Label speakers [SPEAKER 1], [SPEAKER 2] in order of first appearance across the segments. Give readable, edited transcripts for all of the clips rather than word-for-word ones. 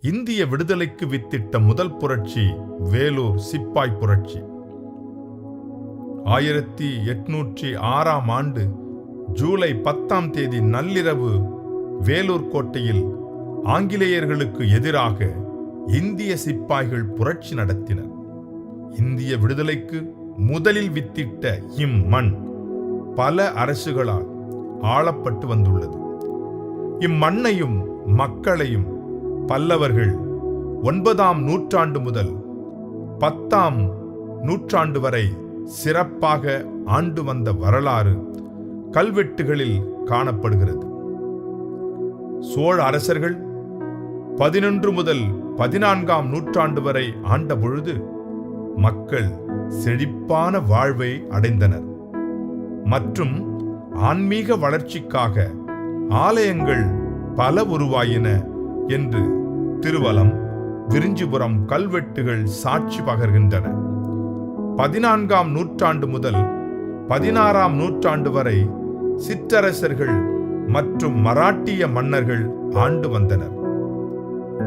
[SPEAKER 1] இந்திய விடுதலைக்கு வித்திட்ட முதல் புரட்சி வேலூர் சிப்பாய் புரட்சி. 1806ஆம் ஆண்டு ஜூலை 10ஆம் தேதி நள்ளிரவு வேலூர் கோட்டையில் ஆங்கிலேயர்களுக்கு எதிராக இந்திய சிப்பாய்கள் புரட்சி நடத்தினர். இந்திய விடுதலைக்கு முதலில் வித்திட்ட இம்மண் பல அரசுகளால் ஆளப்பட்டு வந்துள்ளது. இம்மண்ணையும் மக்களையும் பல்லவர்கள் 9ஆம் நூற்றாண்டு முதல் 10ஆம் நூற்றாண்டு வரை சிறப்பாக ஆண்டு வந்த வரலாறு கல்வெட்டுகளில் காணப்படுகிறது. சோழ அரசர்கள் 11 முதல் 14ஆம் நூற்றாண்டு வரை ஆண்ட பொழுது மக்கள் செழிப்பான வாழ்வை அடைந்தனர் மற்றும் ஆன்மீக வளர்ச்சிக்காக ஆலயங்கள் பல உருவாயின என்று திருவலம், விரிஞ்சிபுரம் கல்வெட்டுகள் சாட்சி பகர்கின்றன. 14ஆம் நூற்றாண்டு முதல் 16ஆம் நூற்றாண்டு வரை சிற்றரசர்கள் மற்றும் மராட்டிய மன்னர்கள் ஆண்டு வந்தனர்.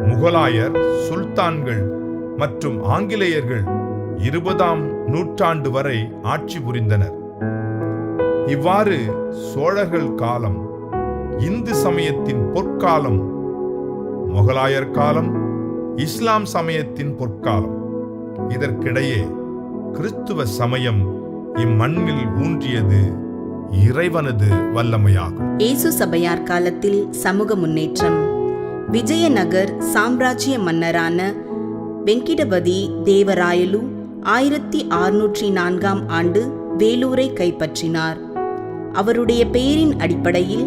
[SPEAKER 1] முகலாயர், சுல்தான்கள் மற்றும் ஆங்கிலேயர்கள் 20ஆம் நூற்றாண்டு வரை ஆட்சி புரிந்தனர். இவ்வாறு சோழர்கள் காலம் இந்து சமயத்தின் பொற்காலம், முகலாயர் காலம் இஸ்லாம் சமயத்தின் பொற்காலம். இதற்கிடையே கிறிஸ்துவ சமயம் இம்மண்ணில் ஊன்றியது இறைவனது வல்லமையாகும்.
[SPEAKER 2] இயேசு சபையார் காலத்தில் சமூக முன்னேற்றம். விஜயநகர் சாம்ராஜ்ய மன்னரான வெங்கிடபதி தேவராயலு 1604ஆம் ஆண்டு வேலூரை கைப்பற்றினார். அவருடைய பெயரின் அடிப்படையில்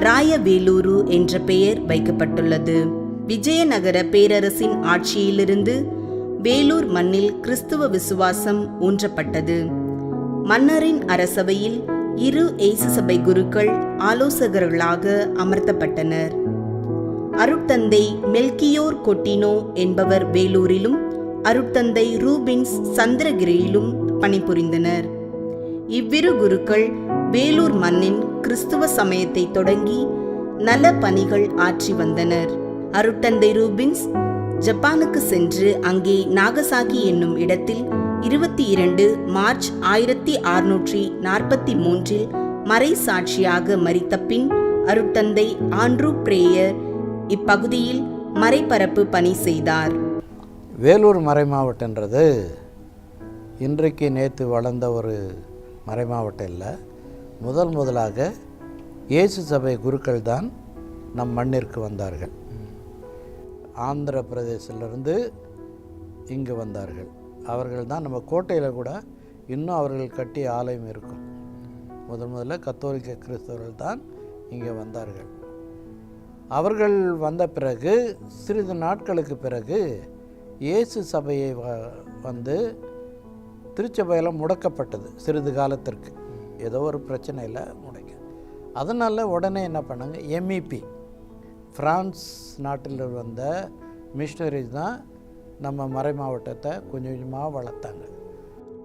[SPEAKER 2] ராயவேலூரு என்ற பெயர் வைக்கப்பட்டுள்ளது. விஜயநகர பேரரசின் ஆட்சியிலிருந்து வேலூர் மண்ணில் கிறிஸ்துவ விசுவாசம் ஊன்றப்பட்டது. மன்னரின் அரசவையில் 2 இயேசு சபை குருக்கள் ஆலோசகர்களாக அமர்த்தப்பட்டனர். அருட்தந்தை மெல்கியோர் கொட்டினோ என்பவர் வேலூரிலும், அருட்தந்தை ரூபின்ஸ் சந்திரகிரியிலும் பணிபுரிந்தனர். இவ்விரு குருக்கள் வேலூர் மண்ணின் கிறிஸ்துவ சமயத்தை தொடங்கி நல பணிகள் ஆற்றி வந்தனர். அருட்தந்தை ரூபின்ஸ் ஜப்பானுக்கு சென்று அங்கே நாகசாகி என்னும் இடத்தில் 22 மார்ச் 1643 மறை சாட்சியாக மரித்த பின் அருட்தந்தை ஆண்ட்ரூ பிரேயர் இப்பகுதியில் மறைபரப்பு பணி செய்தார்.
[SPEAKER 3] வேலூர் மறை மாவட்டன்றது இன்றைக்கு நேற்று வளர்ந்த ஒரு மறை மாவட்டம் இல்லை. முதலாக இயேசு சபை குருக்கள் தான் நம் மண்ணிற்கு வந்தார்கள். ஆந்திர பிரதேசத்திலிருந்து இங்கு வந்தார்கள். அவர்கள் தான் நம்ம கோட்டையில் கூட இன்னும் அவர்கள் கட்டிய ஆலயம் இருக்கும். முதல்ல கத்தோலிக்க கிறிஸ்தவர்கள் தான் இங்கே வந்தார்கள். அவர்கள் வந்த பிறகு சிறிது நாட்களுக்கு பிறகு இயேசு சபையை வந்து திருச்சபையில் முடக்கப்பட்டது. சிறிது காலத்திற்கு ஏதோ ஒரு பிரச்சனையில் முடக்க. அதனால் உடனே என்ன பண்ணாங்க, MEP பிரான்ஸ் நாட்டில் வந்த மிஷனரிஸ் தான் நம்ம மறை மாவட்டத்தை கொஞ்சம் கொஞ்சமாக வளர்த்தாங்க.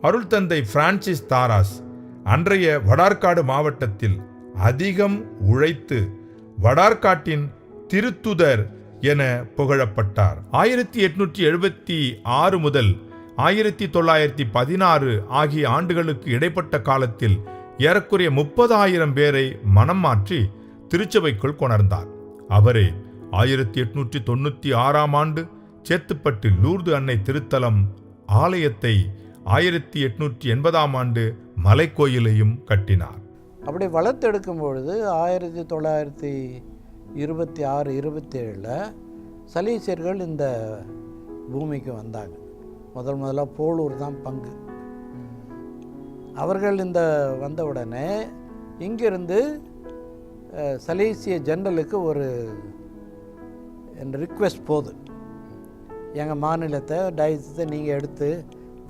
[SPEAKER 1] அருள்தந்தை பிரான்சிஸ் தாராஸ் அன்றைய வடார்காடு மாவட்டத்தில் அதிகம் உழைத்து வடார்காட்டின் திருத்துதர் என புகழப்பட்டார். 1876 முதல் 1916 ஆகிய ஆண்டுகளுக்கு இடைப்பட்ட காலத்தில் ஏறக்குறைய 30,000 பேரை மனம் மாற்றி திருச்சபைக்குள் கொணர்ந்தார். அவரே 1896ஆம் ஆண்டு சேத்துப்பட்டு லூர்து அன்னை திருத்தலம் ஆலயத்தை 1880ஆம் ஆண்டு மலைக்கோயிலையும் கட்டினார்.
[SPEAKER 3] அப்படி வளர்த்தெடுக்கும் பொழுது 1926-27 சலீசியர்கள் இந்த பூமிக்கு வந்தாங்க. முதல்ல போலூர் தான் பங்கு. அவர்கள் இந்த வந்தவுடனே இங்கிருந்து சலீசிய ஜெனரலுக்கு ஒரு ரிக்வெஸ்ட் போகுது, எங்கள் மாநிலத்தை டைஸத்தை நீங்கள் எடுத்து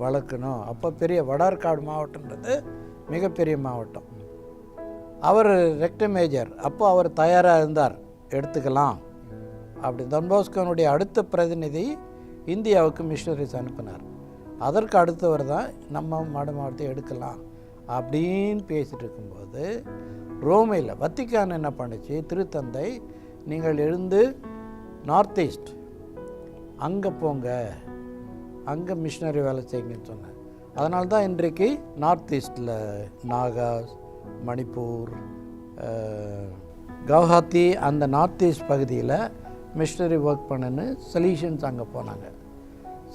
[SPEAKER 3] வளர்க்கணும். அப்போ பெரிய வடார்காடு மாவட்டன்றது மிகப்பெரிய மாவட்டம். அவர் ரெக்டர் மேஜர், அப்போ அவர் தயாராக இருந்தார், எடுத்துக்கலாம் அப்படி. தன்போஸ்கனுடைய அடுத்த பிரதிநிதி இந்தியாவுக்கு மிஷனரிஸ் அனுப்பினார். அதற்கு அடுத்தவர் தான் நம்ம மாவட்டத்தை எடுக்கலாம் அப்படின்னு பேசிகிட்டு இருக்கும்போது ரோமையில் வத்திக்கான் என்ன பண்ணுச்சு, திருத்தந்தை நீங்கள் எழுந்து நார்த் ஈஸ்ட் அங்கே போங்க, அங்கே மிஷினரி வேலை செய்யுங்கன்னு சொன்னேன். அதனால தான் இன்றைக்கு நார்த் ஈஸ்டில் நாகாஸ், மணிப்பூர், கவுஹாத்தி அந்த நார்த் ஈஸ்ட் பகுதியில் மிஷினரி ஒர்க் பண்ணுன்னு சலீஷன்ஸ் அங்கே போனாங்க.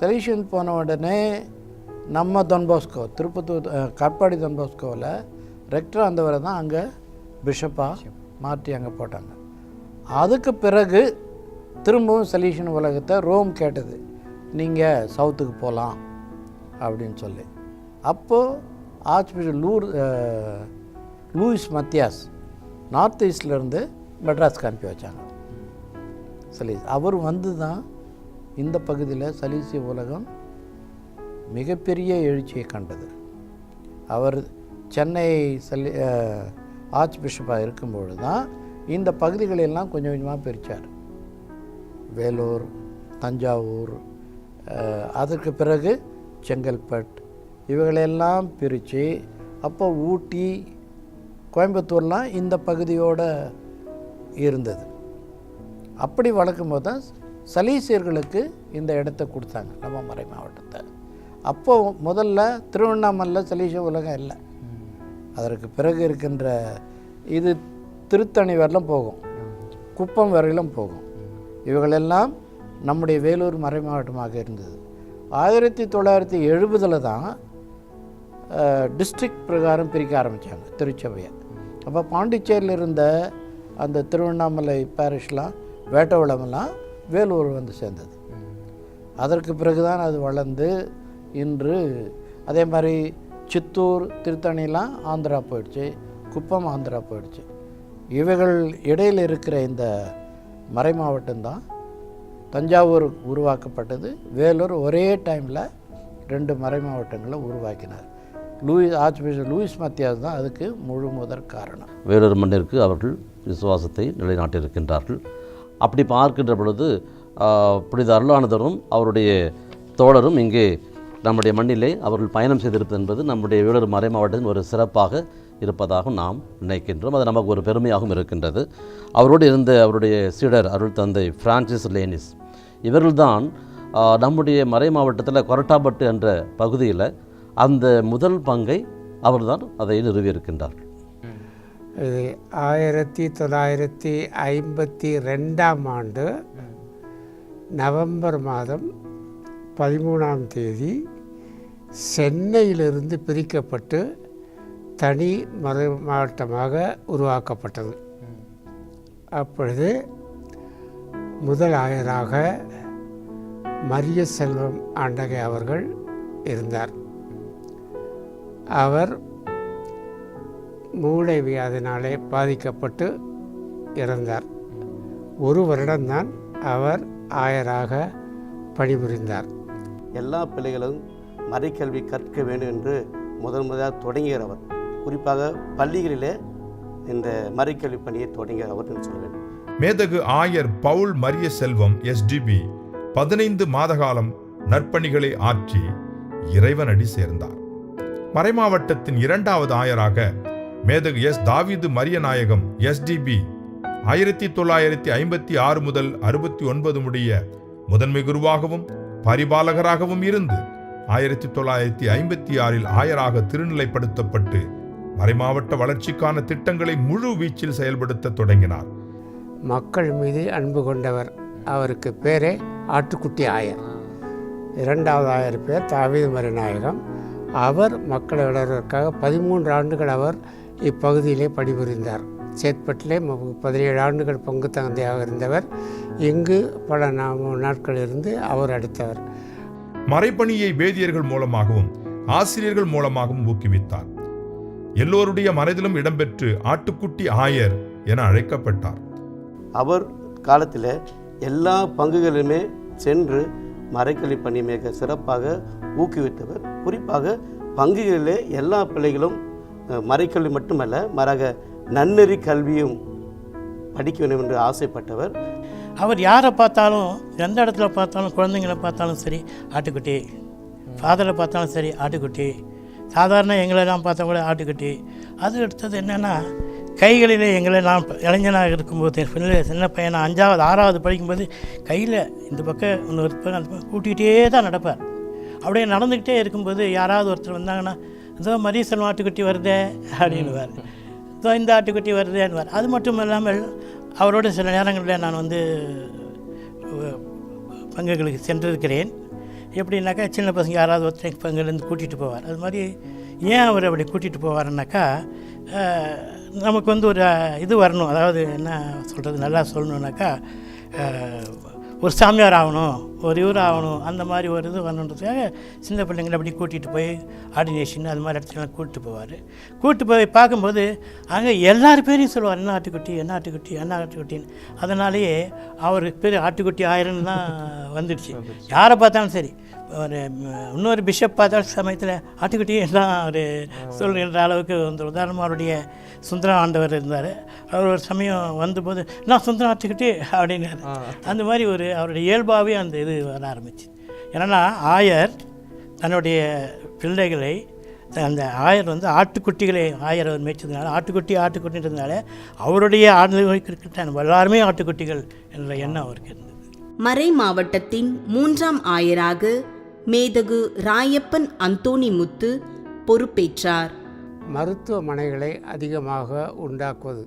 [SPEAKER 3] சலீஷன் போன உடனே நம்ம தொன்போஸ்கோ திருப்பத்தூர் காட்பாடி தொன்போஸ்கோவில் ரெக்டர் அந்தவரை தான் அங்கே பிஷப்பாக மாற்றி அங்கே போட்டாங்க. அதுக்கு பிறகு திரும்பவும் சலீஷன் உலகத்தை ரோம் கேட்டது, நீங்கள் சவுத்துக்கு போகலாம் அப்படின்னு சொல்லி. அப்போது archbishop Louis Mathias north ஈஸ்ட்லேருந்து மெட்ராஸ்க்கு அனுப்பி வச்சாங்க. சலீஸ் அவர் வந்து தான் இந்த பகுதியில் சலீசிய உலகம் மிகப்பெரிய எழுச்சியை கண்டது. அவர் சென்னை ஆர்ச் பிஷப்பாக இருக்கும்பொழுது தான் இந்த பகுதிகளெல்லாம் கொஞ்சம் கொஞ்சமாக பிரித்தார். வேலூர், தஞ்சாவூர், அதற்கு பிறகு செங்கல்பட்டு, இவைகளெல்லாம் பிரித்து அப்போ ஊட்டி, கோயம்புத்தூர்லாம் இந்த பகுதியோடு இருந்தது. அப்படி வளர்க்கும் போது தான் சலீசியர்களுக்கு இந்த இடத்த கொடுத்தாங்க, நம்ம மறை மாவட்டத்தை. அப்போது முதல்ல திருவண்ணாமலையில் சலீசிய உலகம் இல்லை. அதற்கு பிறகு இருக்கின்ற இது திருத்தணி வரலும் போகும், குப்பம் வரையிலும் போகும். இவைகளெல்லாம் நம்முடைய வேலூர் மறை மாவட்டமாக இருந்தது. 1970 தான் டிஸ்ட்ரிக்ட் பிரகாரம் பிரிக்க ஆரம்பித்தாங்க திருச்சபையை. அப்போ பாண்டிச்சேரியில் இருந்த அந்த திருவண்ணாமலை பாரிஷ்லாம், வேட்டவளமெல்லாம் வேலூர் வந்து சேர்ந்தது. அதற்கு பிறகு தான் அது வளர்ந்து இன்று அதே மாதிரி சித்தூர், திருத்தணிலாம் ஆந்திரா போயிடுச்சு, குப்பம் ஆந்திரா போயிடுச்சு. இவைகள் இடையில் இருக்கிற இந்த மறை மாவட்டம்தான் தஞ்சாவூர் உருவாக்கப்பட்டது. வேலூர் ஒரே டைமில் 2 மறை மாவட்டங்களை உருவாக்கினார். ஆர்ச் பிஷப் லூயிஸ் மத்தியாஸ் தான் அதுக்கு முழு முதற் காரணம்.
[SPEAKER 4] வேலூர் மண்ணிற்கு அவர்கள் விசுவாசத்தை நிலைநாட்டியிருக்கின்றார்கள். அப்படி பார்க்கின்ற பொழுது புனித அருளானந்தரும் அவருடைய தோழரும் இங்கே நம்முடைய மண்ணிலே அவர்கள் பயணம் செய்திருப்பது என்பது நம்முடைய வேலூர் மறை மாவட்டத்தின் ஒரு சிறப்பாக இருப்பதாக நாம் நினைக்கின்றோம். அது நமக்கு ஒரு பெருமையாகவும் இருக்கின்றது. அவரோடு இருந்த அவருடைய சீடர் அருள் தந்தை பிரான்சிஸ் லேனிஸ் இவர்கள்தான் நம்முடைய மறை மாவட்டத்தில் கொரட்டாப்பட்டு என்ற பகுதியில் அந்த முதல் பங்கை அவர்தான் அதை நிறுவியிருக்கின்றார்கள்.
[SPEAKER 5] இது 1952ஆம் ஆண்டு நவம்பர் மாதம் 13ஆம் தேதி சென்னையிலிருந்து பிரிக்கப்பட்டு தனி மறை மாவட்டமாக உருவாக்கப்பட்டது. அப்பொழுது முதல் ஆயராக மரிய செல்வம் ஆண்டகை அவர்கள் இருந்தார். அவர் மூளை வியாதினாலே பாதிக்கப்பட்டு இறந்தார். 1 வருடம்தான் அவர் ஆயராக பணிபுரிந்தார்.
[SPEAKER 6] எல்லா பிள்ளைகளும் மறைக்கல்வி கற்க வேண்டும் என்று முதலாக தொடங்கியவர். குறிப்பாக பள்ளிகளிலே இந்த மறைக்கல்வி பணியை தொடங்கியவர் என்று சொல்வேன்.
[SPEAKER 1] மேதகு ஆயர் பவுல் மரிய செல்வம் SDB 15 மாத காலம் நற்பணிகளை ஆற்றி இறைவனடி சேர்ந்தார். மறைமாவட்டத்தின் 2வது ஆயராக மேதகு தாவீது மரியநாயகம் SDB 1956 முதல் 69 முடிய முதன்மை குருவாகவும் பரிபாலகராகவும் இருந்து 1956 ஆயராக திருநிலைப்படுத்தப்பட்டு மறைமாவட்ட வளர்ச்சிக்கான திட்டங்களை முழு வீச்சில் செயல்படுத்த தொடங்கினார்.
[SPEAKER 5] மக்கள் மீது அன்பு கொண்டவர். அவருக்கு பேரே ஆட்டுக்குட்டி ஆயர். 2வது ஆயர் பேர் தாவீது மரியநாயகம். அவர் மக்களை வளர்வதற்காக 13 ஆண்டுகள் அவர் இப்பகுதியிலே பணிபுரிந்தார். சேத்பட்டிலே 17 ஆண்டுகள் பங்கு தந்தையாக இருந்தவர். இங்கு பல நாட்கள் இருந்து அவர் அடித்தவர்.
[SPEAKER 1] மறைப்பணியை வேதியர்கள் மூலமாகவும் ஆசிரியர்கள் மூலமாகவும் ஊக்குவித்தார். எல்லோருடைய மனதிலும் இடம்பெற்று ஆட்டுக்குட்டி ஆயர் என அழைக்கப்பட்டார்.
[SPEAKER 6] அவர் காலத்தில் எல்லா பங்குகளிலுமே சென்று மறைக்கல்வி பணி மிக சிறப்பாக ஊக்குவித்தவர். குறிப்பாக பங்குகளிலே எல்லா பிள்ளைகளும் மறைக்கல்வி மட்டுமல்ல, மாறாக நன்னெறி கல்வியும் படிக்க வேண்டும் என்று ஆசைப்பட்டவர்.
[SPEAKER 7] அவர் யாரை பார்த்தாலும், எந்த இடத்துல பார்த்தாலும், குழந்தைங்களை பார்த்தாலும் சரி ஆட்டுக்குட்டி, ஃபாதரை பார்த்தாலும் சரி ஆட்டுக்குட்டி, சாதாரண எங்களெல்லாம் பார்த்தா கூட ஆட்டுக்குட்டி. அது அடுத்தது என்னென்னா கைகளிலே எங்களை நான் இளைஞனாக இருக்கும்போது சின்ன பையன் 5வது 6வது படிக்கும்போது கையில் இந்த பக்கம் இன்னொரு பக்கம் அந்த பக்கம் கூட்டிகிட்டே தான் நடப்பார். அப்படியே நடந்துக்கிட்டே இருக்கும்போது யாராவது ஒருத்தர் வந்தாங்கன்னா, இதோ மரீசன் ஆட்டுக்குட்டி வருதே அப்படின்னுவார், இதோ இந்த ஆட்டுக்குட்டி வருதேன்னுவார். அது மட்டும் இல்லாமல் அவரோட சில நேரங்களில் நான் பங்குகளுக்கு சென்றிருக்கிறேன். எப்படின்னாக்கா சின்ன பசங்க யாராவது ஒருத்தர் பங்குலேருந்து கூட்டிகிட்டு போவார். அது மாதிரி ஏன் அவர் அப்படி கூட்டிகிட்டு போவாருன்னாக்கா, நமக்கு ஒரு இது வரணும், அதாவது என்ன சொல்கிறது, நல்லா சொல்லணுன்னாக்கா ஒரு சாமியார் ஆகணும், ஒரு இவர் ஆகணும், அந்த மாதிரி ஒரு இது வரணுன்றதுக்காக சின்ன பிள்ளைங்களை அப்படி கூட்டிகிட்டு போய் ஆர்டினேஷன் அது மாதிரி இடத்துலாம் கூப்பிட்டு போவார். கூப்பிட்டு போய் பார்க்கும்போது அங்கே எல்லார் பேரையும் சொல்லுவார், என்ன ஆட்டுக்குட்டி என்ன ஆட்டுக்குட்டி என்ன ஆட்டுக்குட்டின்னு. அதனாலேயே அவருக்கு பேர் ஆட்டுக்குட்டி ஆயிரம்னு தான் வந்துடுச்சு. யாரை பார்த்தாலும் சரி, ஒரு இன்னொரு பிஷப் பார்த்தாலும் சமயத்தில் ஆட்டுக்குட்டி எல்லாம் அவர் சொல்கின்ற அளவுக்கு உதாரணமாக அவருடைய சுந்தரம் ஆண்டவர் இருந்தார். அவர் ஒரு சமயம் வந்தபோது நான் சுந்தரம் ஆட்டுக்குட்டி அப்படின்னாரு. அந்த மாதிரி அவருடைய இயல்பாகவே அந்த இது வர ஆரம்பிச்சு. ஏன்னா ஆயர் தன்னுடைய பிள்ளைகளை, அந்த ஆயர் ஆட்டுக்குட்டிகளை ஆயர் அவர் மேய்ச்சதுனால ஆட்டுக்குட்டின்றதுனால அவருடைய ஆண்டுகிட்ட எல்லாருமே ஆட்டுக்குட்டிகள் என்ற எண்ணம் அவருக்கு இருந்தது.
[SPEAKER 2] மறை மாவட்டத்தின் 3ஆம் ஆயராக மேதகு ராயப்பன் அந்தோணி முத்து பொறுப்பேற்றார்.
[SPEAKER 5] மருத்துவமனைகளை அதிகமாக உண்டாக்குவது,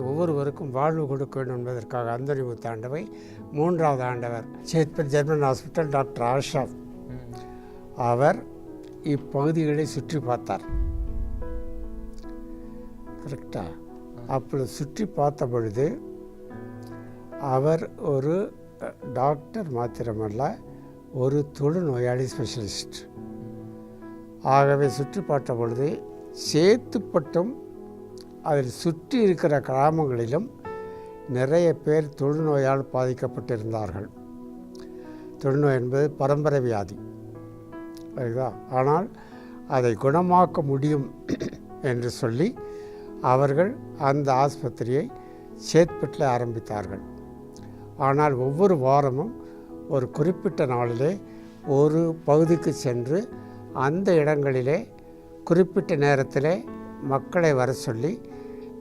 [SPEAKER 5] ஒவ்வொருவருக்கும் வாழ்வு கொடுக்க வேண்டும் என்பதற்காக அந்தோணி முத்து ஆண்டவை 3வது ஆண்டவர் Chetpet German hospital doctor Asha அவர் இப்பகுதிகளை சுற்றி பார்த்தார். கரெக்டாக அப்பொழுது சுற்றி பார்த்த பொழுது அவர் ஒரு டாக்டர் மாத்திரமல்ல, ஒரு தொழுநோயாளி ஸ்பெஷலிஸ்ட். ஆகவே சுற்றி பார்த்த பொழுது சேத்துப்பட்டும் அதில் சுற்றி இருக்கிற கிராமங்களிலும் நிறைய பேர் தொழுநோயால் பாதிக்கப்பட்டிருந்தார்கள். தொழுநோய் என்பது பரம்பரை வியாதி, சரிங்களா? ஆனால் அதை குணமாக்க முடியும் என்று சொல்லி அவர்கள் அந்த ஆஸ்பத்திரியை சேத்பட்டில் ஆரம்பித்தார்கள். ஆனால் ஒவ்வொரு வாரமும் ஒரு குறிப்பிட்ட நாளிலே ஒரு பகுதிக்கு சென்று அந்த இடங்களிலே குறிப்பிட்ட நேரத்திலே மக்களை வர சொல்லி,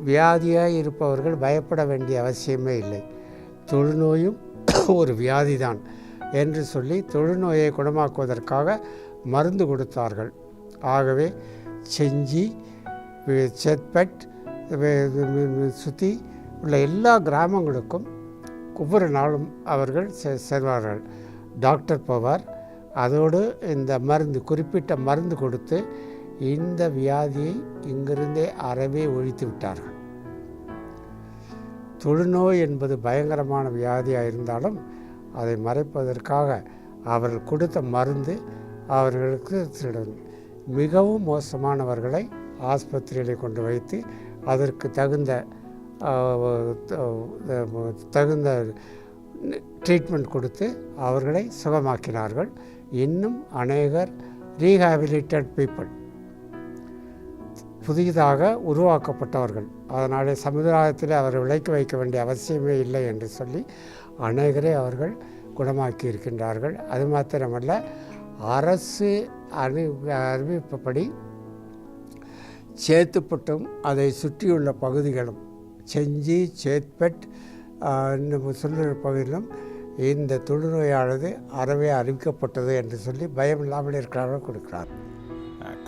[SPEAKER 5] வியாதியாக இருப்பவர்கள் பயப்பட வேண்டிய அவசியமே இல்லை, தொழுநோயும் ஒரு வியாதிதான் என்று சொல்லி தொழுநோயை குணமாக்குவதற்காக மருந்து கொடுத்தார்கள். ஆகவே செஞ்சி, சேத்பட் சுற்றி உள்ள எல்லா கிராமங்களுக்கும் ஒவ்வொரு நாளும் அவர்கள் செல்வார்கள். டாக்டர் போவார், அதோடு இந்த மருந்து, குறிப்பிட்ட மருந்து கொடுத்து இந்த வியாதியை இங்கிருந்தே அறவே ஒழித்து விட்டார்கள். தொழுநோய் என்பது பயங்கரமான வியாதியாக இருந்தாலும் அதை மறைப்பதற்காக அவர்கள் கொடுத்த மருந்து அவர்களுக்கு மிகவும் மோசமானவர்களை ஆஸ்பத்திரியில் கொண்டு வைத்து அதற்கு தகுந்த ட்ரீட்மெண்ட் கொடுத்து அவர்களை சுகமாக்கினார்கள். இன்னும் அநேகர் ரீஹாபிலிட்டட் பீப்புள், புதிதாக உருவாக்கப்பட்டவர்கள், அதனாலே சமுதாயத்தில் அவரை விலைக்கு வைக்க வேண்டிய அவசியமே இல்லை என்று சொல்லி அநேகரை அவர்கள் குணமாக்கி இருக்கின்றார்கள். அது மாத்திரமல்ல, அரசு அறிவிப்பபடி சேத்துப்பட்டும் அதை சுற்றியுள்ள பகுதிகளும், செஞ்சி, சேத்பட் சொல்லுற பகுதியிலும் இந்த தொழுநோயானது அறவே அறிவிக்கப்பட்டது என்று சொல்லி பயம் இல்லாமல் இருக்கிறார்கள் கொடுக்கிறார்.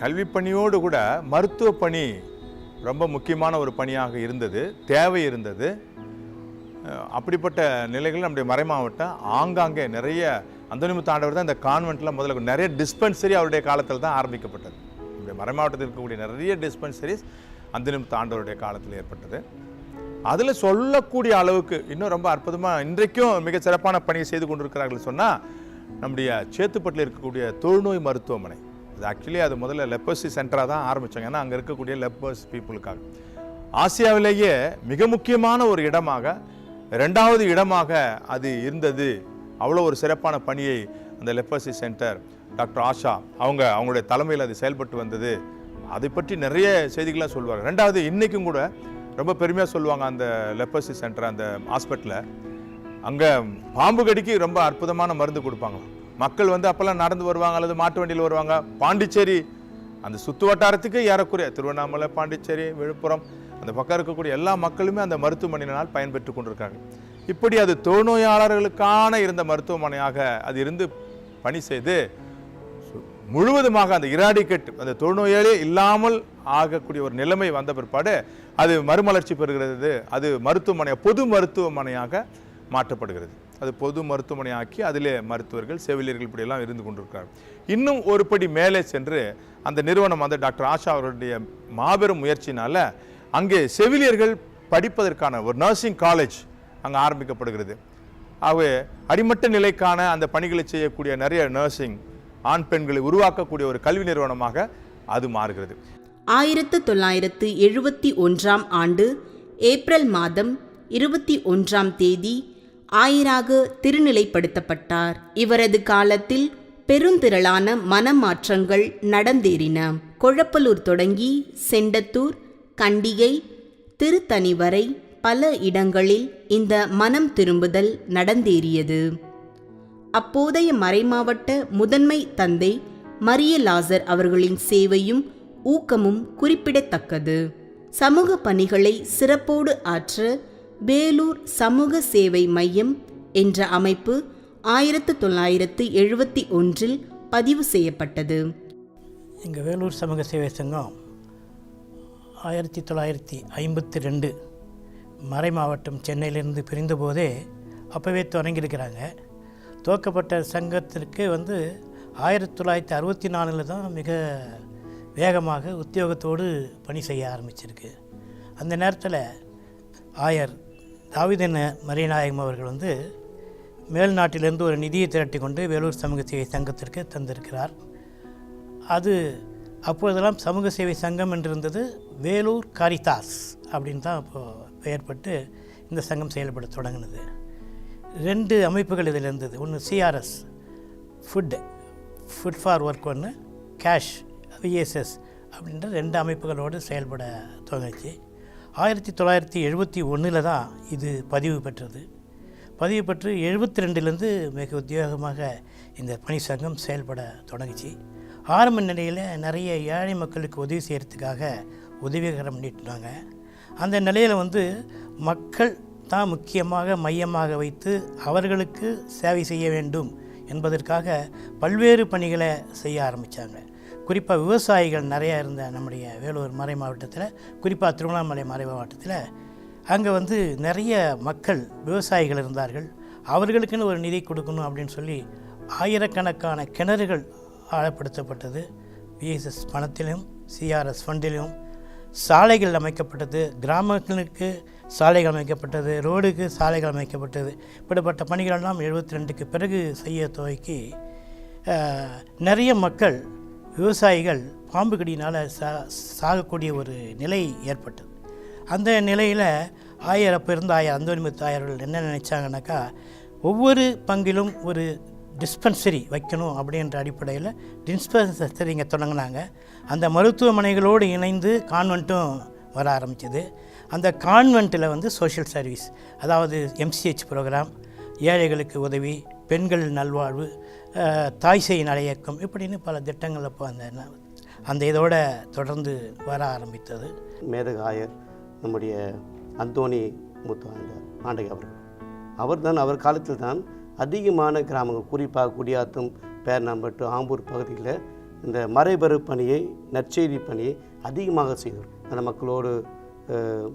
[SPEAKER 1] கல்வி பணியோடு கூட மருத்துவ பணி ரொம்ப முக்கியமான ஒரு பணியாக இருந்தது, தேவை இருந்தது. அப்படிப்பட்ட நிலைகள் நம்முடைய மறை மாவட்டம் ஆங்காங்கே நிறைய, அந்தோணி முத்து ஆண்டவர் தான் இந்த கான்வென்ட்டில் முதல்ல நிறைய டிஸ்பென்சரி அவருடைய காலத்தில் தான் ஆரம்பிக்கப்பட்டது. நம்முடைய மறை மாவட்டத்தில் இருக்கக்கூடிய நிறைய டிஸ்பென்சரிஸ் அந்தோணி முத்து ஆண்டவருடைய காலத்தில் ஏற்பட்டது. அதில் சொல்லக்கூடிய அளவுக்கு இன்னும் ரொம்ப அற்புதமாக இன்றைக்கும் மிக சிறப்பான பணியை செய்து கொண்டிருக்கிறார்கள் சொன்னால், நம்முடைய சேத்துப்பட்டில் இருக்கக்கூடிய தொழுநோய் மருத்துவமனை. அது ஆக்சுவலி அது முதல்ல லெப்பர்சி சென்டராக தான் ஆரம்பித்தாங்க. ஏன்னா அங்கே இருக்கக்கூடிய லெப்பர்ஸ் பீப்புளுக்காக ஆசியாவிலேயே மிக முக்கியமான ஒரு இடமாக, 2வது இடமாக அது இருந்தது. அவ்வளோ ஒரு சிறப்பான பணியை அந்த லெப்பர்சி சென்டர் டாக்டர் ஆஷா அவங்களுடைய தலைமையில் அது செயல்பட்டு வந்தது. அதை பற்றி நிறைய செய்திகளாக சொல்லுவாங்க. 2வது, இன்றைக்கும் கூட ரொம்ப பெருமையாக சொல்லுவாங்க அந்த லெப்பர்சி சென்டர், அந்த ஹாஸ்பிட்டலில் அங்கே பாம்பு கடிக்கு ரொம்ப அற்புதமான மருந்து கொடுப்பாங்க. மக்கள் அப்போல்லாம் நடந்து வருவாங்க அல்லது மாட்டு வண்டியில் வருவாங்க. பாண்டிச்சேரி அந்த சுற்று வட்டாரத்துக்கு ஏறக்குறைய திருவண்ணாமலை, பாண்டிச்சேரி, விழுப்புரம் அந்த பக்கம் இருக்கக்கூடிய எல்லா மக்களுமே அந்த மருத்துவமனையினால் பயன்பெற்று கொண்டிருக்காங்க. இப்படி அது தொழுநோயாளர்களுக்கான இருந்த மருத்துவமனையாக அது இருந்து பணி செய்து முழுவதுமாக அந்த இராடிகேட் அந்த தொழுநோயாலே இல்லாமல் ஆகக்கூடிய ஒரு நிலைமை வந்த பிற்பாடு அது மறுமலர்ச்சி பெறுகிறது. அது மருத்துவமனை பொது மருத்துவமனையாக மாற்றப்படுகிறது. அது பொது மருத்துவமனையாக்கி அதிலே மருத்துவர்கள் செவிலியர்கள் இப்படியெல்லாம் இருந்து கொண்டிருக்கிறார்கள். இன்னும் ஒரு படி மேலே சென்று அந்த நிறுவனம் அந்த டாக்டர் ஆஷா அவருடைய மாபெரும் முயற்சினால அங்கே செவிலியர்கள் படிப்பதற்கான ஒரு நர்சிங் காலேஜ் அங்கே ஆரம்பிக்கப்படுகிறது. ஆகவே அடிமட்ட நிலைக்கான அந்த பணிகளை செய்யக்கூடிய நிறைய நர்சிங் ஆண் பெண்களை உருவாக்கக்கூடிய ஒரு கல்வி நிறுவனமாக அது மாறுகிறது.
[SPEAKER 2] 1971 ஆண்டு ஏப்ரல் மாதம் 21ஆம் தேதி ஆயராக திருநிலைப்படுத்தப்பட்டார். இவரது காலத்தில் பெருந்திரளான மனமாற்றங்கள் நடந்தேறின. கொழப்பலூர் தொடங்கி செண்டத்தூர், கண்டிகை, திருத்தணி வரை பல இடங்களில் இந்த மனம் திரும்புதல் நடந்தேறியது. அப்போதைய மறைமாவட்ட முதன்மை தந்தை மரிய லாசர் அவர்களின் சேவையும் ஊக்கமும் குறிப்பிடத்தக்கது. சமூக பணிகளை சிறப்போடு ஆற்ற வேலூர் சமூக சேவை மையம் என்ற அமைப்பு 1971 பதிவு செய்யப்பட்டது.
[SPEAKER 7] எங்கள் வேலூர் சமூக சேவை சங்கம் 1952 மறை மாவட்டம் சென்னையிலிருந்து பிரிந்தபோதே அப்போவே தொடங்கியிருக்கிறாங்க. துவக்கப்பட்ட சங்கத்திற்கு 1964 தான் மிக வேகமாக உத்தியோகத்தோடு பணி செய்ய ஆரம்பிச்சிருக்கு. அந்த நேரத்தில் ஆயர் தாவீதன மரியநாயகம் அவர்கள் மேல்நாட்டிலிருந்து ஒரு நிதியை திரட்டி கொண்டு வேலூர் சமூக சேவை சங்கத்திற்கு தந்திருக்கிறார். அது அப்பொழுதெல்லாம் சமூக சேவை சங்கம் என்றிருந்தது வேலூர் காரிதாஸ் அப்படின்னு தான் அப்போது பெயர்பட்டு இந்த சங்கம் செயல்பட தொடங்கினது. 2 அமைப்புகள் இதில் இருந்தது. ஒன்று சிஆர்எஸ் ஃபுட் ஃபார் ஒர்க், ஒன்று கேஷ் விஎஸ்எஸ் அப்படின்ற 2 அமைப்புகளோடு செயல்பட துவங்கிச்சு. 1971 தான் இது பதிவு பெற்றது. பதிவு பெற்று 72லேருந்து மிக உத்தியோகமாக இந்த பணி சங்கம் செயல்பட தொடங்கிச்சு. ஆரம்ப நிலையில் நிறைய ஏழை மக்களுக்கு உதவி செய்கிறதுக்காக உதவிகரம் நீட்டினாங்க. அந்த நிலையில் மக்கள் தான் முக்கியமாக மையமாக வைத்து அவர்களுக்கு சேவை செய்ய வேண்டும் என்பதற்காக பல்வேறு பணிகளை செய்ய ஆரம்பித்தாங்க. குறிப்பாக விவசாயிகள் நிறையா இருந்த நம்முடைய வேலூர் மறை மாவட்டத்தில், குறிப்பாக திருவண்ணாமலை மறை மாவட்டத்தில் அங்கே நிறைய மக்கள் விவசாயிகள் இருந்தார்கள். அவர்களுக்குன்னு ஒரு நிதி கொடுக்கணும் அப்படின்னு சொல்லி ஆயிரக்கணக்கான கிணறுகள் ஆழப்படுத்தப்பட்டது. விஎஸ்எஸ் பணத்திலும் சிஆர்எஸ் ஃபண்டிலும் சாலைகள் அமைக்கப்பட்டது. கிராமங்களுக்கு சாலைகள் அமைக்கப்பட்டது, ரோடுக்கு சாலைகள் அமைக்கப்பட்டது. இப்படிப்பட்ட பணிகளெல்லாம் 72க்கு பிறகு செய்ய துவக்கி நிறைய மக்கள் விவசாயிகள் பாம்பு கடியினால் சாகக்கூடிய ஒரு நிலை ஏற்பட்டது. அந்த நிலையில் ஆயர் அப்போ இருந்த ஆயர் அந்தோனிமுத்து ஆயர்கள் என்ன நினச்சாங்கன்னாக்கா, ஒவ்வொரு பங்கிலும் ஒரு டிஸ்பென்சரி வைக்கணும் அப்படின்ற அடிப்படையில் டிஸ்பென்சரி இங்கே தொடங்கினாங்க. அந்த மருத்துவமனைகளோடு இணைந்து கான்வெண்ட்டும் வர ஆரம்பிச்சது. அந்த கான்வெண்ட்டில் சோஷியல் சர்வீஸ், அதாவது எம்சிஹெச் ப்ரோக்ராம், ஏழைகளுக்கு உதவி, பெண்கள் நல்வாழ்வு, தாய் சேய் நடையக்கம், இப்படின்னு பல திட்டங்கள் அப்போ அந்த இதோட தொடர்ந்து வர ஆரம்பித்தது.
[SPEAKER 6] மேதக ஆயர் நம்முடைய அந்தோணி முத்து ஆண்டகை அவர்தான் அவர் காலத்தில் தான் அதிகமான கிராமங்கள், குறிப்பாக குடியாத்தம், பேர்ணாம்பட்டு, ஆம்பூர் பகுதியில் இந்த மறைபெறு பணியை, நற்செய்தி பணியை அதிகமாக செய்தார். அந்த மக்களோடு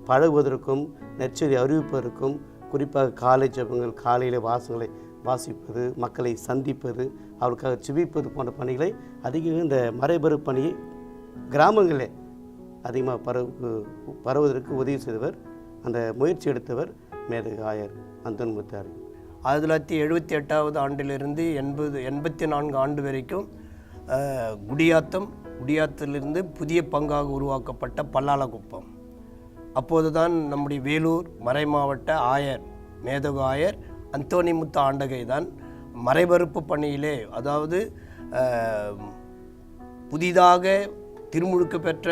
[SPEAKER 6] பழகுவதற்கும் நற்செய்தி அறிவிப்பதற்கும், குறிப்பாக காலை ஜெபங்கள், காலையில் வாசங்களை வாசிப்பது, மக்களை சந்திப்பது, அவருக்காக ஜெபிப்பது போன்ற பணிகளை அதிகம் இந்த மறைபெறு பணியை கிராமங்களே அதிகமாக பரவுவதற்கு உதவி செய்தவர், அந்த முயற்சி எடுத்தவர் மேதக ஆயர் அந்தோனிமுத்து ஆயர்.
[SPEAKER 8] 1978 ஆண்டிலிருந்து 84 ஆண்டு வரைக்கும் குடியாத்திலிருந்து புதிய பங்காக உருவாக்கப்பட்ட பல்லாளக்குப்பம். அப்போது தான் நம்முடைய வேலூர் மறை மாவட்ட ஆயர் மேதக ஆயர் அந்தோனிமுத்து ஆண்டகை தான் மறைபரப்பு பணியிலே, அதாவது புதிதாக திருமுழுக்கு பெற்ற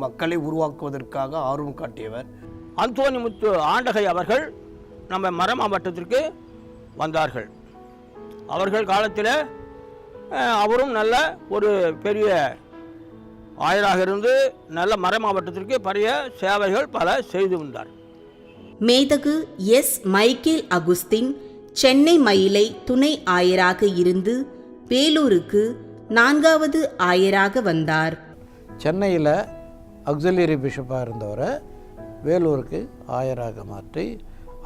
[SPEAKER 8] மக்களை உருவாக்குவதற்காக ஆர்வம் காட்டியவர்.
[SPEAKER 9] அந்தோனிமுத்து ஆண்டகை அவர்கள் நம்ம மறை மாவட்டத்திற்கு வந்தார்கள். அவர்கள் காலத்தில் அவரும் நல்ல ஒரு பெரிய ஆயராக இருந்து நல்ல மறை மாவட்டத்திற்கு பெரிய சேவைகள் பல செய்து வந்தார்.
[SPEAKER 2] மேதகு எஸ். மைக்கேல் அகுஸ்தின் சென்னை மயிலை துணை ஆயராக இருந்து வேலூருக்கு 4வது ஆயராக வந்தார்.
[SPEAKER 3] சென்னையில் ஆக்சிலரி பிஷப்பாக இருந்தவரை வேலூருக்கு ஆயராக மாற்றி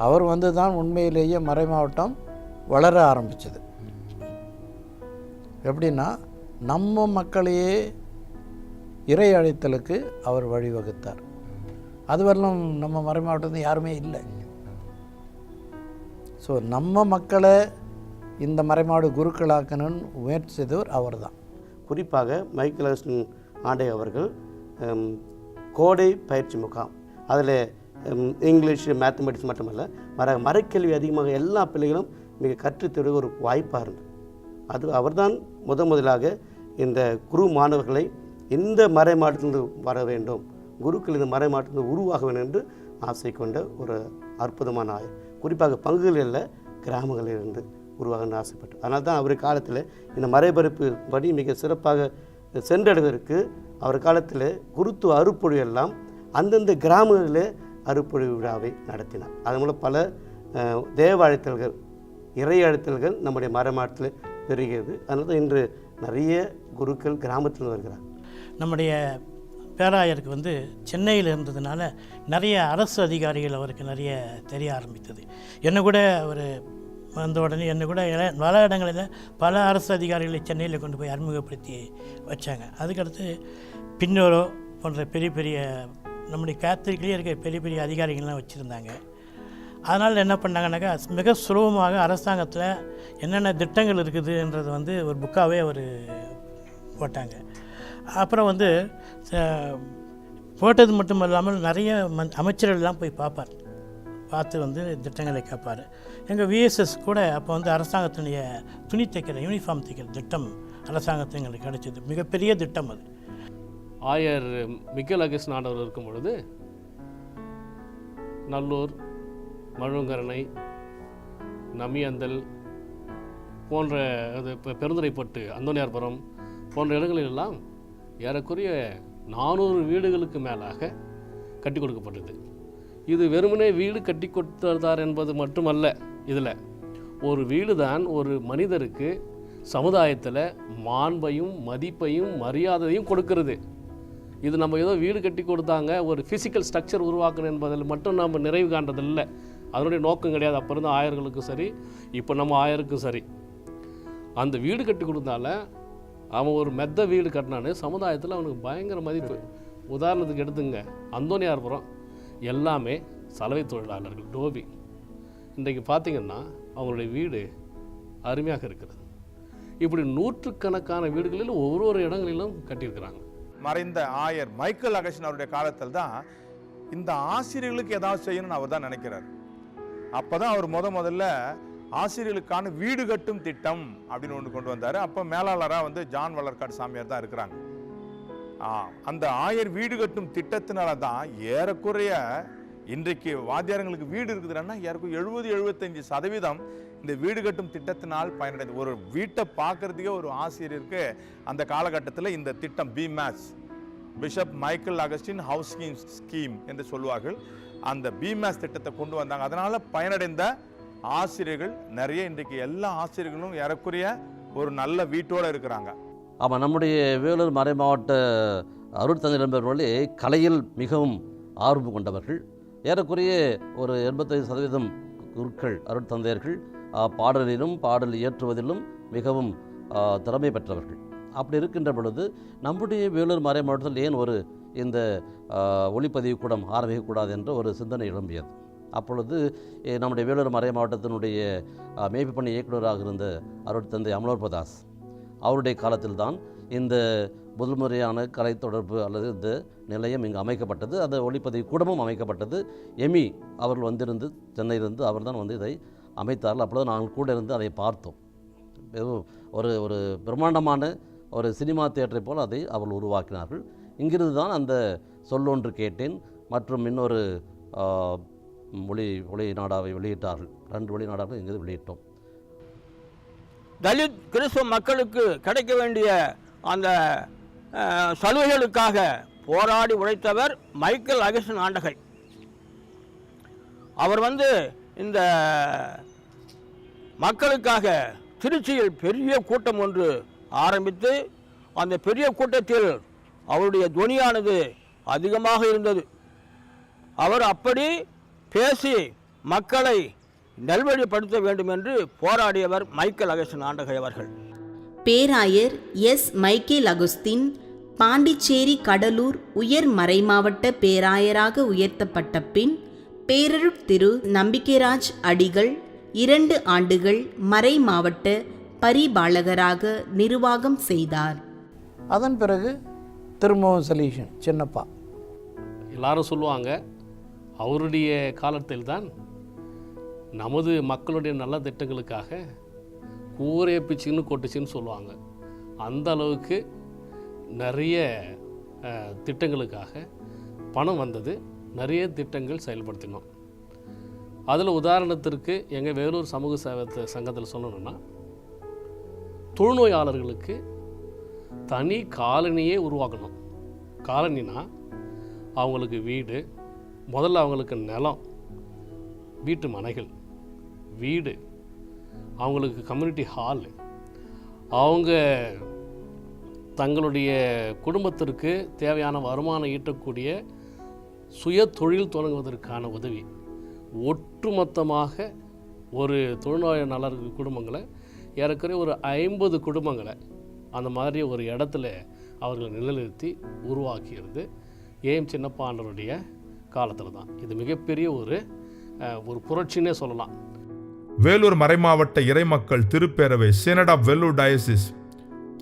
[SPEAKER 3] அவர் வந்து தான் உண்மையிலேயே மறைமாவட்டம் வளர ஆரம்பித்தது. எப்படின்னா நம்ம மக்களையே இறை அழைத்தலுக்கு அவர் வழிவகுத்தார். அதுவரையிலும் நம்ம மறைமாவட்டத்தில் யாருமே இல்லை. ஸோ நம்ம மக்களை இந்த மறைமாவட்ட குருக்களாக்கணும்னு முயற்சி செய்தவர் அவர் தான்.
[SPEAKER 6] குறிப்பாக மைக்கேல் அகஸ்டின் ஆண்டகை அவர்கள் கோடை பயிற்சி முகாம், அதில் இங்கிலீஷ் மேத்தமெட்டிக்ஸ் மட்டுமல்ல மறைக்கல்வி அதிகமாக எல்லா பிள்ளைகளும் மிக கற்றுத்தெடுக்க ஒரு வாய்ப்பாக இருந்தது. அது அவர்தான் முதலாக இந்த குரு மாணவர்களை இந்த மறை மாவட்டத்திலிருந்து வர வேண்டும், குருக்கள் இந்த மறை மாவட்டத்திலிருந்து உருவாக வேண்டும் என்று ஆசை கொண்ட ஒரு அற்புதமான ஆயர். குறிப்பாக பங்குகளில் கிராமங்களில் இருந்து உருவாக ஆசைப்பட்டு, அதனால தான் அவர் காலத்தில் இந்த மறைபரப்பு படி மிக சிறப்பாக சென்றடைவதற்கு அவர் காலத்தில் குருத்துவ அருப்பொழி எல்லாம் அந்தந்த கிராமங்களிலே அருப்பொழி விழாவை நடத்தினார். அதன் மூலம் பல தேவ அழைத்தல்கள், இறை அழைத்தல்கள் நம்முடைய மறைமாவட்டத்தில் பெருகிறது. அதனால தான் இன்று நிறைய குருக்கள் கிராமத்தில் வருகிறார்.
[SPEAKER 7] நம்முடைய பேராயருக்கு வந்து சென்னையில் இருந்ததுனால நிறைய அரசு அதிகாரிகள் அவருக்கு நிறைய தெரிய ஆரம்பித்தது. என்னை கூட அவர் வந்த உடனே என்னை கூட பல இடங்களில் பல அரசு அதிகாரிகளை சென்னையில் கொண்டு போய் அறிமுகப்படுத்தி வச்சாங்க. அதுக்கடுத்து பின்னோரோ போன்ற பெரிய பெரிய நம்முடைய கேத்தலிக்லேயே இருக்க பெரிய பெரிய அதிகாரிகள்லாம் வச்சுருந்தாங்க. அதனால் என்ன பண்ணாங்கன்னாக்கா மிக சுலபமாக அரசாங்கத்தில் என்னென்ன திட்டங்கள் இருக்குதுன்றது வந்து ஒரு புக்காகவே அவர் போட்டாங்க. அப்புறம் வந்து போட்டது மட்டும் இல்லாமல் நிறைய அமைச்சர்கள்லாம் போய் பார்த்து வந்து திட்டங்களை கேட்பார். எங்கள் விஎஸ்எஸ் கூட அப்போ வந்து அரசாங்கத்தினுடைய துணி தைக்கிற யூனிஃபார்ம் தைக்கிற திட்டம் அரசாங்கத்தில் எங்களுக்கு கிடைச்சிது. மிகப்பெரிய திட்டம் அது.
[SPEAKER 10] ஆயர் மைக்கேல் அகஸ்டின் ஆண்டவர் இருக்கும் பொழுது நல்லூர், மழுங்கரணை, நமியந்தல் போன்ற பெருந்துறைப்பட்டு, அந்தோனியார்புரம் போன்ற இடங்களிலெல்லாம் ஏறக்குறைய 400 வீடுகளுக்கு மேலாக கட்டி கொடுக்கப்பட்டது. இது வெறுமனே வீடு கட்டி கொடுத்தார் என்பது மட்டுமல்ல. இதில் ஒரு வீடு தான் ஒரு மனிதருக்கு சமுதாயத்தில் மாண்பையும் மதிப்பையும் மரியாதையும் கொடுக்கிறது. இது நம்ம ஏதோ வீடு கட்டி கொடுத்தாங்க, ஒரு ஃபிசிக்கல் ஸ்ட்ரக்சர் உருவாக்கணும் என்பதில் மட்டும் நம்ம நிறைவு காண்றதில்லை. அதனுடைய நோக்கம் கிடையாது. அப்போ இருந்த ஆயர்களுக்கும் சரி, இப்போ நம்ம ஆயருக்கும் சரி, அந்த வீடு கட்டி கொடுத்தால அவன் ஒரு மெத்த வீடு கட்டினான்னு சமுதாயத்தில் அவனுக்கு பயங்கர மதிப்பு. உதாரணத்துக்கு எடுத்துங்க, அந்தோனியார்புரம் எல்லாமே சலவை தொழிலாளர்கள், டோபி. இன்றைக்கு பார்த்திங்கன்னா அவங்களுடைய வீடு அருமையாக இருக்கிறது. இப்படி நூற்றுக்கணக்கான வீடுகளில் ஒவ்வொரு இடங்களிலும் கட்டியிருக்கிறாங்க.
[SPEAKER 1] மறைந்த ஆயர் மைக்கேல் அகஸ்டின் அவருடைய காலத்தில் தான் இந்த ஆசிரியர்களுக்கு ஏதாவது செய்யணும்னு அவர் தான் நினைக்கிறார். அப்போ தான் அவர் முதல்ல ஆசிரியர்களுக்கான வீடு கட்டும் திட்டம் அப்படின்னு ஒன்று கொண்டு வந்தார். அப்போ மேலாளராக வந்து ஜான் வளர்காட் சாமியார் தான் இருக்கிறாங்க. அந்த ஆயர் வீடு கட்டும் திட்டத்தினால தான் ஏறக்குறைய இன்றைக்கு வாத்தியாரங்களுக்கு வீடு இருக்குதுன்னா ஏறக்குறைய 70-75% இந்த வீடு கட்டும் திட்டத்தினால் பயனடைந்து. ஒரு வீட்டை பார்க்கறதுக்கே ஒரு ஆசிரியருக்கு அந்த காலகட்டத்தில் இந்த திட்டம் பிமேஸ், bishop Michael Augustine housing scheme என்று சொல்லுவார்கள், அந்த பிமேஸ் திட்டத்தை கொண்டு வந்தாங்க. அதனால பயனடைந்த ஆசிரியர்கள் நிறைய. இன்றைக்கு எல்லா ஆசிரியர்களும் ஏறக்குறைய ஒரு நல்ல வீட்டோடு இருக்கிறாங்க.
[SPEAKER 4] ஆமாம், நம்முடைய வேலூர் மறை மாவட்ட அருட்தந்தை நண்பர்களே கலையில் மிகவும் ஆர்வம் கொண்டவர்கள். ஏறக்குறைய ஒரு 85% குருக்கள், அருட்தந்தையர்கள் பாடலிலும் பாடல் இயற்றுவதிலும் மிகவும் திறமை பெற்றவர்கள். அப்படி இருக்கின்ற பொழுது நம்முடைய வேலூர் மறை மாவட்டத்தில் ஏன் ஒரு இந்த ஒளிப்பதிவு கூடம் ஆரம்பிக்கக்கூடாது என்ற ஒரு சிந்தனை எழும்பியது. அப்பொழுது நம்முடைய வேலூர் மறை மாவட்டத்தினுடைய மேய்ப்பு பணி இயக்குநராக இருந்த அருட்தந்தை அமலோற்பதாஸ் அவருடைய காலத்தில் தான் இந்த முதல் முறையான கலை தொடர்பு அல்லது இந்த நிலையம் இங்கு அமைக்கப்பட்டது. அந்த ஒளிப்பதிவு கூடமும் அமைக்கப்பட்டது. எமி அவர்கள் வந்திருந்து சென்னையிலிருந்து அவர் தான் வந்து இதை அமைத்தார்கள். அப்பொழுது நாங்கள் கூட இருந்து அதை பார்த்தோம். ஒரு ஒரு பிரம்மாண்டமான ஒரு சினிமா தியேட்டரை போல் அதை அவர்கள் உருவாக்கினார்கள். இங்கிருந்து தான் அந்த சொல்லொன்று கேட்டேன் மற்றும் இன்னொரு ஒளி நாடாவை வெளியிட்டார்கள். 2 ஒளி நாடாவை இங்கிருந்து வெளியிட்டோம்.
[SPEAKER 9] தலித் கிறிஸ்துவ மக்களுக்கு கிடைக்க வேண்டிய அந்த சலுகைகளுக்காக போராடி உழைத்தவர் மைக்கேல் அகஸ்டின் ஆண்டகை. அவர் இந்த மக்களுக்காக திருச்சியில் பெரிய கூட்டம் ஒன்று ஆரம்பித்து அந்த பெரிய கூட்டத்தில் அவருடைய துணியானது அதிகமாக இருந்தது. அவர் அப்படி பேசி மக்களை நல்வழிப்படுத்த வேண்டும் என்று போராடியவர் மைக்கேல் அகஸ்டின் ஆண்டகை அவர்கள்.
[SPEAKER 2] பேராயர் எஸ் மைக்கேல் அகுஸ்தின் பாண்டிச்சேரி கடலூர் உயர் மறைமாவட்ட பேராயராக உயர்த்தப்பட்ட பின் பேரருட் திரு நம்பிக்கைராஜ் அடிகள் 2 ஆண்டுகள் மறை மாவட்ட பரிபாலகராக நிர்வாகம் செய்தார்.
[SPEAKER 3] அதன் பிறகு திரும்பவும் சொல்யூஷன் சின்னப்பா.
[SPEAKER 10] எல்லாரும் சொல்லுவாங்க, அவருடைய காலத்தில் தான் நமது மக்களுடைய நல்ல திட்டங்களுக்காக கூரையை பிச்சுன்னு கொட்டுச்சின்னு சொல்லுவாங்க. அந்த அளவுக்கு நிறைய திட்டங்களுக்காக பணம் வந்தது, நிறைய திட்டங்கள் செயல்படுத்தினோம். அதில் உதாரணத்திற்கு எங்கள் வேலூர் சமூக சேவை சங்கத்தில் சொல்லணும்னா, தொழுநோயாளர்களுக்கு தனி காலனியே உருவாக்கணும். காலனினா அவங்களுக்கு வீடு, முதல்ல அவங்களுக்கு நிலம், வீட்டு மனைகள், வீடு, அவங்களுக்கு கம்யூனிட்டி ஹால், அவங்க தங்களுடைய குடும்பத்திற்கு தேவையான வருமானம் ஈட்டக்கூடிய சுய தொழில் தொடங்குவதற்கான உதவி. ஒட்டுமொத்தமாக ஒரு தொழுநோய் நலர் குடும்பங்களை ஏறக்குறைய ஒரு 50 குடும்பங்களை அந்த மாதிரி ஒரு இடத்துல அவர்கள் நிலைநிறுத்தி உருவாக்கியிருது ஏஎம் சின்னப்பாண்டருடைய காலத்தில் தான். இது மிகப்பெரிய ஒரு புரட்சின்னே சொல்லலாம்.
[SPEAKER 1] வேலூர் மறைமாவட்ட இறைமக்கள் திருப்பேரவை சினட் ஆஃப் வெல்லூர் டயசிஸ்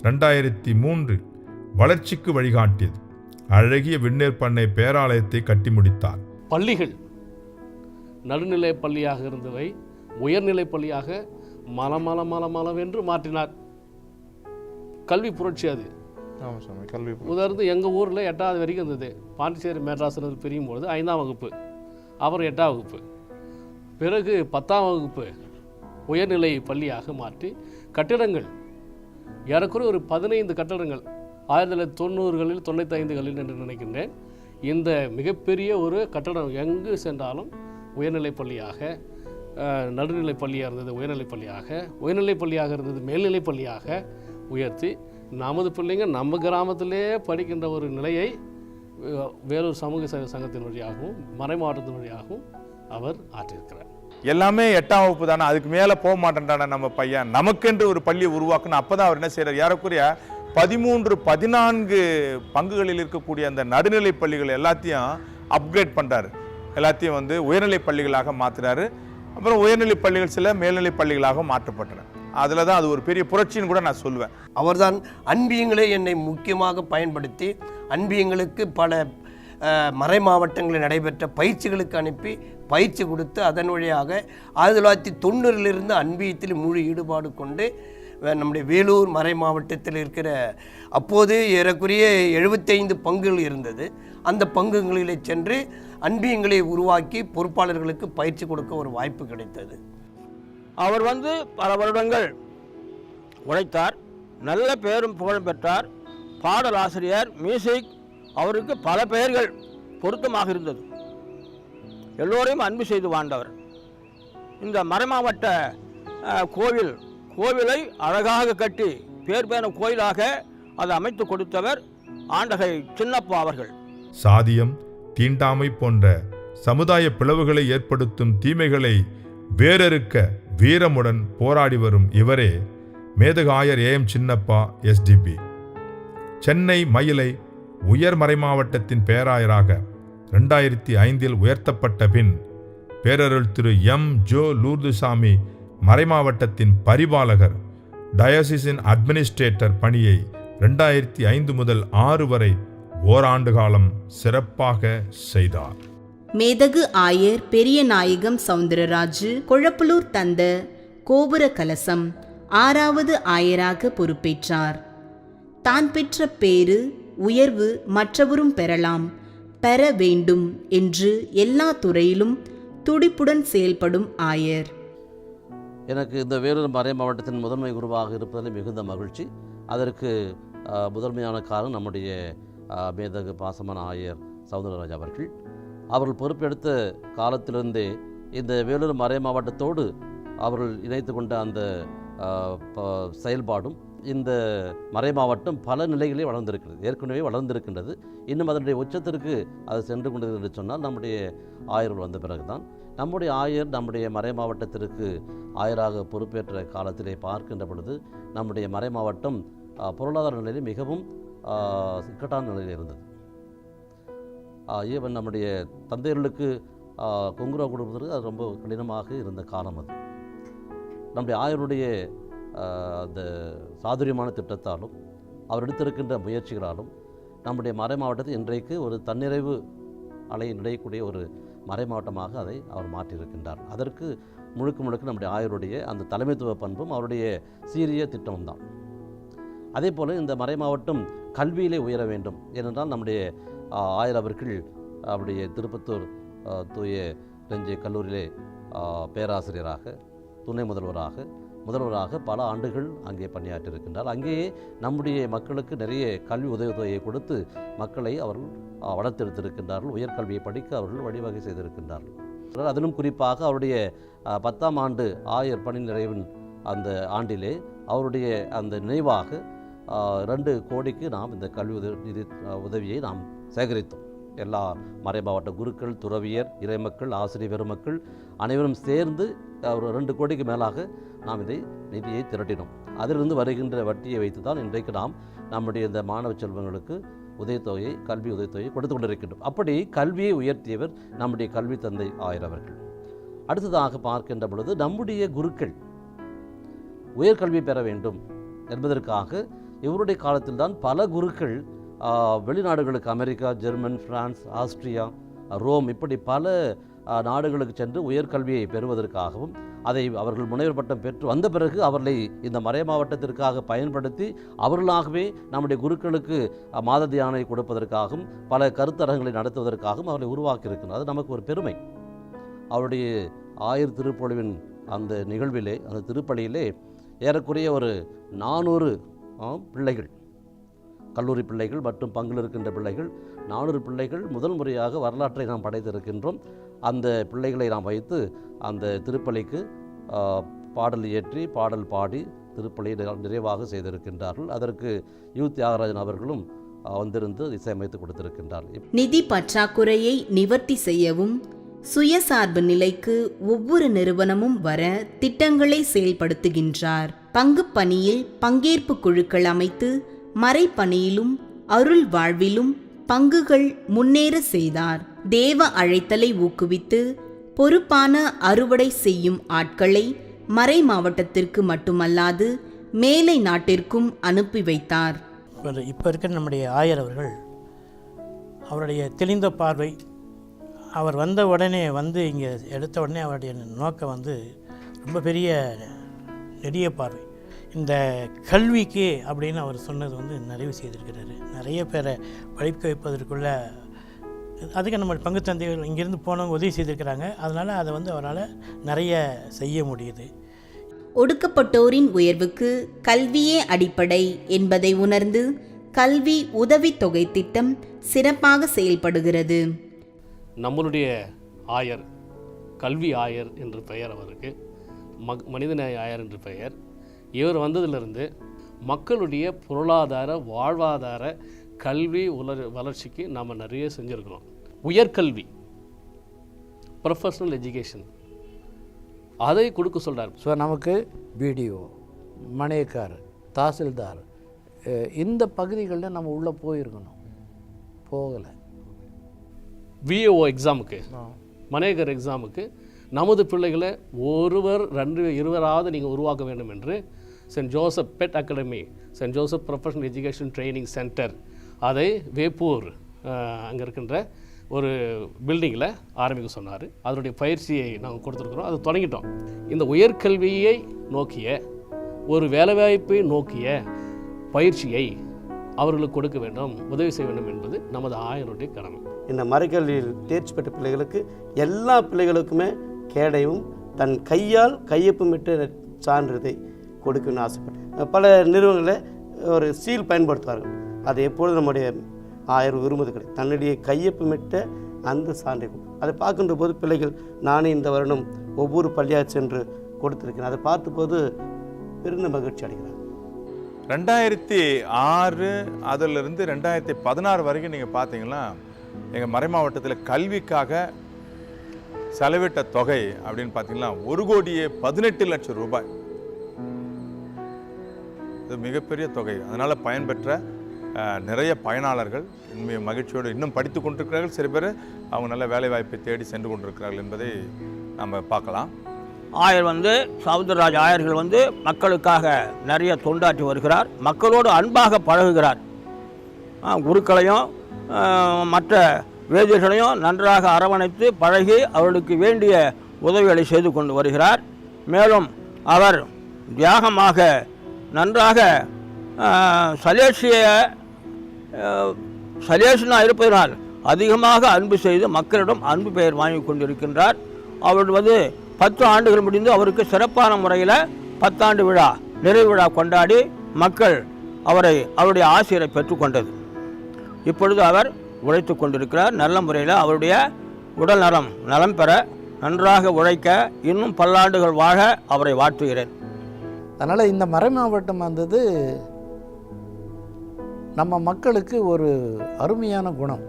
[SPEAKER 1] 2003 வளர்ச்சிக்கு வழிகாட்டியது. அழகிய விண்ணேர் பண்ணை பேராலயத்தை கட்டி முடித்தார்.
[SPEAKER 10] பள்ளிகள் நடுநிலை பள்ளியாக இருந்தவை உயர்நிலை பள்ளியாக மலமளவென்று மாற்றினார். கல்வி புரட்சி அது. உதாரணத்து எங்கள் ஊரில் 8வது வரைக்கும் இருந்தது. பாண்டிச்சேரி மெட்ராஸில் பிரியும் பொழுது 5ஆம் வகுப்பு, அப்புறம் 8ஆம் வகுப்பு, பிறகு 10ஆம் வகுப்பு உயர்நிலை பள்ளியாக மாற்றி கட்டிடங்கள் ஏறக்குறைய ஒரு 15 கட்டடங்கள் 1990களில் 95களில் என்று நினைக்கின்றேன். இந்த மிகப்பெரிய ஒரு கட்டடம் எங்கு சென்றாலும் உயர்நிலைப் பள்ளியாக, நடுநிலைப் பள்ளியாக இருந்தது உயர்நிலைப் பள்ளியாக, உயர்நிலைப் பள்ளியாக இருந்தது மேல்நிலைப் பள்ளியாக உயர்த்தி நமது பிள்ளைங்க நம்ம கிராமத்திலே படிக்கின்ற ஒரு நிலையை வேலூர் சமூக சேவை சங்கத்தின் வழியாகவும் மறை மாவட்டத்தின் வழியாகவும் அவர் ஆற்றியிருக்கிறார்.
[SPEAKER 1] எல்லாமே 8ஆம் வகுப்பு தானே, அதுக்கு மேலே போக மாட்டேன்டான நம்ம பையன், நமக்கென்று ஒரு பள்ளியை உருவாக்கணும். அப்போ தான் அவர் என்ன செய்கிறார், ஏறக்குறைய 13-14 பங்குகளில் இருக்கக்கூடிய அந்த நடுநிலை பள்ளிகள் எல்லாத்தையும் அப்கிரேட் பண்ணுறாரு. எல்லாத்தையும் உயர்நிலை பள்ளிகளாக மாற்றினார். அப்புறம் உயர்நிலை பள்ளிகள் சில மேல்நிலை பள்ளிகளாக மாற்றப்பட்டன. அதில் தான் அது ஒரு பெரிய புரட்சின்னு கூட நான் சொல்லுவேன்.
[SPEAKER 8] அவர்தான் அன்பியங்களை என்னை முக்கியமாக பயன்படுத்தி அன்பியங்களுக்கு பல மறை மாவட்டங்களில் நடைபெற்ற பயிற்சிகளுக்கு அனுப்பி பயிற்சி கொடுத்து அதன் வழியாக 1990லிருந்து அன்பியத்தில் முழு ஈடுபாடு கொண்டு நம்முடைய வேலூர் மறை மாவட்டத்தில் இருக்கிற அப்போது ஏறக்குறைய 75 பங்குகள் இருந்தது. அந்த பங்குகளிலே சென்று அன்பியங்களை உருவாக்கி பொறுப்பாளர்களுக்கு பயிற்சி கொடுக்க ஒரு வாய்ப்பு கிடைத்தது.
[SPEAKER 9] அவர் பல வருடங்கள் உழைத்தார், நல்ல பேரும் புகழும் பெற்றார். பாடலாசிரியர், மியூசிக், அவருக்கு பல பெயர்கள் பொருத்தமாக இருந்தது. எல்லோரையும் அன்பு செய்து வாழ்ந்தவர். இந்த மறைமாவட்ட கோவிலை அழகாக கட்டி பேர் பேன கோயிலாக அதை அமைத்து கொடுத்தவர் ஆண்டகை சின்னப்பா அவர்கள்.
[SPEAKER 1] சாதியம், தீண்டாமை போன்ற சமுதாய பிளவுகளை ஏற்படுத்தும் தீமைகளை வேறறுக்க வீரமுடன் போராடி வரும் இவரே மேதகாயர் ஏஎம் சின்னப்பா எஸ்டிபி. சென்னை மயிலை உயர் மறைமாவட்டத்தின் பேராயராக 2005 உயர்த்தப்பட்ட பின் பேரருள் திரு எம் ஜோ லூர்துசாமி மறைமாவட்டத்தின் பரிபாலகர், டயசிஸின் அட்மினிஸ்ட்ரேட்டர் பணியை 2005 முதல் 6 வரை ஓராண்டு காலம் சிறப்பாக செய்தார்.
[SPEAKER 2] மேதகு ஆயர் பெரிய நாயகம் சவுந்தரராஜு கொழப்பலூர் தந்த கோபுர கலசம் 6வது ஆயராக பொறுப்பேற்றார். தான் பெற்ற பேறு உயர்வு மற்றவரும் பெறலாம், பெற வேண்டும் என்று எல்லா துறையிலும் துடிப்புடன் செயல்படும் ஆயர்.
[SPEAKER 4] எனக்கு இந்த வேலூர் மறை மாவட்டத்தின் முதன்மை குருவாக இருப்பதில் மிகுந்த மகிழ்ச்சி. அதற்கு முதன்மையான காரணம் நம்முடைய மேதகு பாசமான ஆயர் சவுந்தரராஜ் அவர்கள் பொறுப்பெடுத்த காலத்திலிருந்தே இந்த வேலூர் மறை மாவட்டத்தோடு அவர்கள் இணைத்து கொண்ட அந்த செயல்பாடும் இந்த மறை மாவட்டம் பல நிலைகளே வளர்ந்திருக்கிறது, ஏற்கனவே வளர்ந்திருக்கின்றது. இன்னும் அதனுடைய உச்சத்திற்கு அது சென்று கொண்டது என்று சொன்னால் நம்முடைய ஆயர்கள் வந்த பிறகுதான். நம்முடைய ஆயர் நம்முடைய மறை மாவட்டத்திற்கு ஆயராக பொறுப்பேற்ற காலத்திலே பார்க்கின்ற பொழுது நம்முடைய மறை மாவட்டம் பொருளாதார நிலையில் மிகவும் இக்கட்டான நிலையில் இருந்தது. ஈவன் நம்முடைய தந்தையர்களுக்கு கொங்குரா கொடுப்பதற்கு அது ரொம்ப கடினமாக இருந்த காலம் அது. நம்முடைய ஆயருடைய அந்த சாதுரியமான திட்டத்தாலும் அவர் எடுத்திருக்கின்ற முயற்சிகளாலும் நம்முடைய மறை மாவட்டத்தை இன்றைக்கு ஒரு தன்னிறைவு அலை நுழையக்கூடிய ஒரு மறை மாவட்டமாக அதை அவர் மாற்றியிருக்கின்றார். அதற்கு முழுக்க நம்முடைய ஆயருடைய அந்த தலைமைத்துவ பண்பும் அவருடைய சீரிய திட்டமும் தான். அதே போல் இந்த மறை மாவட்டம் கல்வியிலே உயர வேண்டும். ஏனென்றால் நம்முடைய ஆயர் அவர்கள் அவருடைய திருப்பத்தூர் தூய நெஞ்சை கல்லூரியிலே பேராசிரியராக, துணை முதல்வராக பல ஆண்டுகள் அங்கே பணியாற்றியிருக்கின்றார். அங்கேயே நம்முடைய மக்களுக்கு நிறைய கல்வி உதவித்தொகையை கொடுத்து மக்களை அவர்கள் வளர்த்தெடுத்திருக்கின்றார்கள். உயர்கல்வியை படிக்க அவர்கள் வழிவகை செய்திருக்கின்றார்கள். அதிலும் குறிப்பாக அவருடைய 10ஆம் ஆண்டு ஆயர் பணி நிறைவின் அந்த ஆண்டிலே அவருடைய அந்த நினைவாக 2 கோடிக்கு நாம் இந்த கல்வி உதவியை நாம் சேகரித்தோம். எல்லா மறை மாவட்ட குருக்கள், துறவியர், இறைமக்கள், ஆசிரியர் பெருமக்கள் அனைவரும் சேர்ந்து ஒரு 2 கோடிக்கு மேலாக நாம் இதை நிதியை திரட்டினோம். அதிலிருந்து வருகின்ற வட்டியை வைத்து தான் இன்றைக்கு நாம் நம்முடைய இந்த மாணவ செல்வங்களுக்கு உதவித்தொகையை, கல்வி உதவித்தொகையை கொடுத்து கொண்டிருக்கின்றோம். அப்படி கல்வியை உயர்த்தியவர் நம்முடைய கல்வி தந்தை ஆயர் அவர்கள். அடுத்ததாக பார்க்கின்ற பொழுது நம்முடைய குருக்கள் உயர்கல்வி பெற வேண்டும் என்பதற்காக இவருடைய காலத்தில்தான் பல குருக்கள் வெளிநாடுகளுக்கு, America, German, France, Austria, Rome, இப்படி பல நாடுகளுக்கு சென்று உயர்கல்வியை பெறுவதற்காகவும் அதை அவர்கள் முனைவர் பட்டம் பெற்று வந்த பிறகு அவர்களை இந்த மறை மாவட்டத்திற்காக பயன்படுத்தி அவர்களாகவே நம்முடைய குருக்களுக்கு மாத தியானை கொடுப்பதற்காகவும் பல கருத்தரங்களை நடத்துவதற்காகவும் அவர்களை உருவாக்கியிருக்கிறார். அது நமக்கு ஒரு பெருமை. அவருடைய ஆயர் திருப்பொழிவின் அந்த நிகழ்விலே, அந்த திருப்பலியிலே ஏறக்குறைய ஒரு 400 பிள்ளைகள், கல்லூரி பிள்ளைகள் மற்றும் பங்கில் இருக்கின்ற பிள்ளைகள், 400 பிள்ளைகள் முதல் முறையாக வரலாற்றை நாம் படைத்திருக்கின்றோம். அந்த பிள்ளைகளை நாம் வைத்து அந்த திருப்பலிக்கு பாடல் இயற்றி, பாடல் பாடி திருப்பலியை நிறைவாக செய்திருக்கின்றார்கள். அதற்கு யூ தியாகராஜன் அவர்களும் வந்திருந்து இசையமைத்து கொடுத்திருக்கின்றார்.
[SPEAKER 2] நிதி பற்றாக்குறையை நிவர்த்தி செய்யவும் சுயசார்பு நிலைக்கு ஒவ்வொரு நிறுவனமும் வர திட்டங்களை செயல்படுத்துகின்றார். பங்கு பணியில் பங்கேற்பு குழுக்கள் அமைத்து மறைப்பணியிலும் அருள் வாழ்விலும் பங்குகள் முன்னேற செய்தார். தேவ அழைத்தலை ஊக்குவித்து பொறுப்பான அறுவடை செய்யும் ஆட்களை மறை மாவட்டத்திற்கு மட்டுமல்லாது மேலை நாட்டிற்கும் அனுப்பி வைத்தார்.
[SPEAKER 7] இப்போ இருக்கிற நம்முடைய ஆயர் அவர்கள், அவருடைய தெளிந்த பார்வை, அவர் வந்த உடனே இங்கே எடுத்த உடனே அவருடைய நோக்கம் ரொம்ப பெரிய நெடிய பார்வை. இந்த கல்விக்கு அப்படின்னு அவர் சொன்னது நிறைவு செய்திருக்கிறாரு. நிறைய பேரை படிக்க வைப்பதற்குள்ள அதுக்கு நம்ம பங்கு தந்தைகள் இங்கேருந்து போனவங்க உதவி செய்திருக்கிறாங்க. அதனால் அதை அவரால் நிறைய செய்ய முடியுது.
[SPEAKER 2] ஒடுக்கப்பட்டோரின் உயர்வுக்கு கல்வியே அடிப்படை என்பதை உணர்ந்து கல்வி உதவித்தொகை திட்டம் சிறப்பாக செயல்படுகிறது.
[SPEAKER 10] நம்மளுடைய ஆயர், கல்வி ஆயர் என்று பெயர் அவருக்கு, மனிதநேய ஆயர் என்று பெயர். இவர் வந்ததிலிருந்து மக்களுடைய பொருளாதார, வாழ்வாதார, கல்வி வளர்ச்சிக்கு நாம் நிறைய செஞ்சுருக்கிறோம். உயர்கல்வி, ப்ரொஃபஷனல் எஜுகேஷன், அதை கொடுக்க சொல்கிறார்.
[SPEAKER 3] ஸோ நமக்கு பிடிஓ, மணியக்கார், தாசில்தார், இந்த பகுதிகளில் நம்ம உள்ளே போயிருக்கணும், போகலை.
[SPEAKER 10] விஏஓ எக்ஸாமுக்கு, மணியக்கர் எக்ஸாமுக்கு நமது பிள்ளைகளை ஒருவர் 2 நீங்கள் உருவாக்க வேண்டும் என்று Saint Joseph BEd academy, Saint Joseph professional education training centre, அதை வேப்பூர் அங்கே இருக்கின்ற ஒரு பில்டிங்கில் ஆரம்பிக்க சொன்னார். அதனுடைய பயிற்சியை நாங்கள் கொடுத்துருக்குறோம். அது தொடங்கிட்டோம். இந்த உயர்கல்வியை நோக்கிய, ஒரு வேலைவாய்ப்பை நோக்கிய பயிற்சியை அவர்களுக்கு கொடுக்க வேண்டும், உதவி செய்ய வேண்டும் என்பது நமது ஆயருடைய கடமை.
[SPEAKER 6] இந்த மறைக்கல்வியில் தேர்ச்சி பெற்ற பிள்ளைகளுக்கு எல்லா பிள்ளைகளுக்குமே கேடையும் தன் கையால் கையொப்பமிட்டு சான்றிதழை கொடுக்கணும்னு ஆசைப்பட்டேன். பல நிறுவனங்களில் ஒரு சீல் பயன்படுத்துவார்கள். அது எப்பொழுது நம்முடைய ஆயர் விரும்புவது கிடையாது. தன்னுடைய கையொப்பமிட்ட அந்த சான்றை அதை பார்க்கின்ற போது பிள்ளைகள் நானே இந்த வருடம் ஒவ்வொரு பள்ளியாக சென்று கொடுத்திருக்கிறேன். அதை பார்த்தபோது பெருந்த மகிழ்ச்சி அடைகிறார்.
[SPEAKER 1] 2006 அதிலிருந்து 2016 வரைக்கும் நீங்கள் பார்த்தீங்கன்னா எங்கள் மறை மாவட்டத்தில் கல்விக்காக செலவிட்ட தொகை அப்படின்னு பார்த்தீங்கன்னா 1,18,00,000 ரூபாய். இது மிகப்பெரிய தொகை. அதனால் பயன்பெற்ற நிறைய பயனாளர்கள் இனிமே மகிழ்ச்சியோடு இன்னும் படித்து கொண்டிருக்கிறார்கள். சில பேர் அவங்க நல்ல வேலை வாய்ப்பை தேடி சென்று கொண்டிருக்கிறார்கள் என்பதை நம்ம பார்க்கலாம்.
[SPEAKER 9] ஆயர் சவுந்தரராஜ் ஆயர்கள் மக்களுக்காக நிறைய தொண்டாற்றி வருகிறார். மக்களோடு அன்பாக பழகுகிறார். குருக்களையும் மற்ற வேதியர்களையும் நன்றாக அரவணைத்து பழகி அவர்களுக்கு வேண்டிய உதவிகளை செய்து கொண்டு வருகிறார். மேலும் அவர் தியாகமாக நன்றாக சலேஷனாக இருப்பதனால் அதிகமாக அன்பு செய்து மக்களிடம் அன்பு பெயர் வாங்கி கொண்டிருக்கின்றார். அவர் 10 ஆண்டுகள் முடிந்து அவருக்கு சிறப்பான முறையில் 10 ஆண்டு விழா நிறைவு விழா கொண்டாடி மக்கள் அவருடைய ஆசிரியரை பெற்றுக்கொண்டது. இப்பொழுது அவர் உழைத்து கொண்டிருக்கிறார். நல்ல முறையில் அவருடைய உடல் நலம் பெற நன்றாக உழைக்க இன்னும் பல்லாண்டுகள் வாழ அவரை வாழ்த்துகிறேன்.
[SPEAKER 3] அதனால் இந்த மறை மாவட்டம் நம்ம மக்களுக்கு ஒரு அருமையான குணம்.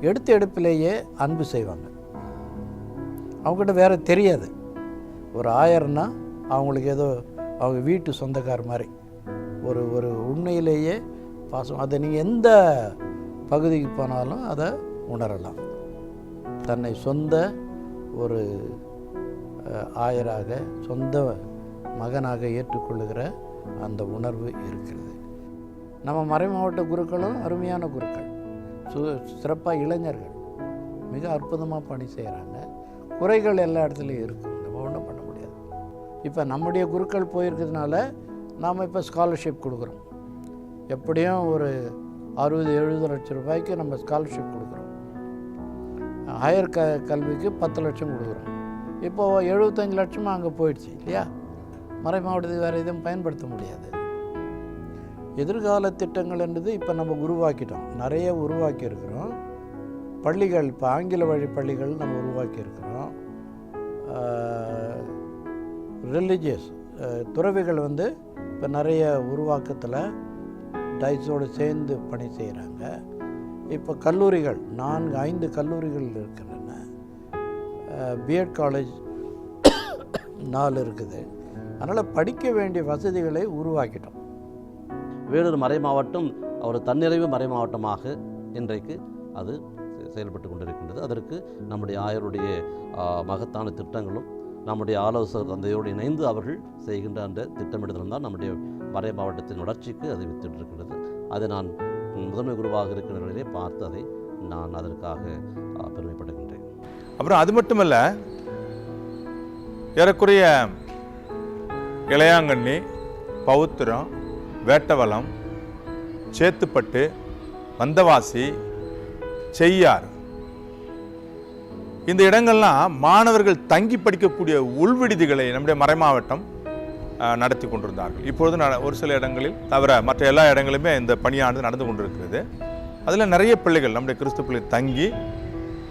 [SPEAKER 3] எடுப்பிலேயே அன்பு செய்வாங்க. அவங்ககிட்ட வேறு தெரியாது. ஒரு ஆயர்னா அவங்களுக்கு ஏதோ அவங்க வீட்டு சொந்தக்கார மாதிரி ஒரு உண்மையிலேயே பாசம். அதை நீங்கள் எந்த பகுதிக்கு போனாலும் அதை உணரலாம். தன்னை சொந்த ஒரு ஆயராக சொந்த மகனாக ஏற்றுக்கொள்ளுகிற அந்த உணர்வு இருக்கிறது. நம்ம மறை மாவட்ட குருக்களும் அருமையான குருக்கள், சிறப்பாக இளைஞர்கள் மிக அற்புதமாக பணி செய்கிறாங்க. குறைகள் எல்லா இடத்துலையும் இருக்குது, நம்ம ஒன்றும் பண்ண முடியாது. இப்போ நம்முடைய குருக்கள் போயிருக்கிறதுனால நாம் இப்போ ஸ்காலர்ஷிப் கொடுக்குறோம். எப்படியும் ஒரு 60-70 லட்சம் ரூபாய்க்கு நம்ம ஸ்காலர்ஷிப் கொடுக்குறோம். ஹையர் கல்விக்கு 10 லட்சம் கொடுக்குறோம். இப்போது 75 லட்சமாக அங்கே போயிடுச்சு இல்லையா? மறை மாவட்டத்துக்கு வேறு எதுவும் பயன்படுத்த முடியாது. எதிர்கால திட்டங்கள் என்பது இப்போ நம்ம உருவாக்கிட்டோம், நிறைய உருவாக்கி இருக்கிறோம். பள்ளிகள் இப்போ ஆங்கில வழி பள்ளிகள் நம்ம உருவாக்கி இருக்கிறோம். ரிலிஜியஸ் துறவிகள் இப்போ நிறைய உருவாக்கத்தில் டைஸோடு சேர்ந்து பணி செய்கிறாங்க. இப்போ கல்லூரிகள் 4-5 கல்லூரிகள் இருக்கின்றன. பிஎட் காலேஜ் 4 இருக்குது. அதனால் படிக்க வேண்டிய வசதிகளை உருவாக்கிட்டோம்.
[SPEAKER 4] வேலூர் மறை மாவட்டம் ஒரு தன்னிறைவு மறை மாவட்டமாக இன்றைக்கு அது செயல்பட்டு கொண்டிருக்கின்றது. அதற்கு நம்முடைய ஆயருடைய மகத்தான திட்டங்களும் நம்முடைய ஆலோசகர் தந்தையோடு இணைந்து அவர்கள் செய்கின்ற அந்த திட்டமிடுதலும் தான் நம்முடைய மறை மாவட்டத்தின் வளர்ச்சிக்கு அது வித்திட்டிருக்கிறது. அதை நான் முதன்மை குருவாக இருக்கிற நிலையிலே பார்த்து அதை நான் அதற்காக பெருமைப்படுகின்றேன்.
[SPEAKER 1] அப்புறம் அது மட்டுமல்ல, ஏறக்குறைய இளையாங்கண்ணி, பவுத்திரம், வேட்டவலம், சேத்துப்பட்டு, வந்தவாசி, செய்யார், இந்த இடங்கள்லாம் மாணவர்கள் தங்கி படிக்கக்கூடிய உள்விடுதிகளை நம்முடைய மறை மாவட்டம் நடத்தி கொண்டிருந்தார்கள். இப்பொழுது ஒரு சில இடங்களில் தவிர மற்ற எல்லா இடங்களிலுமே இந்த பணியானது நடந்து கொண்டிருக்கிறது. அதில் நிறைய பிள்ளைகள் நம்முடைய கிறிஸ்து பிள்ளைகள் தங்கி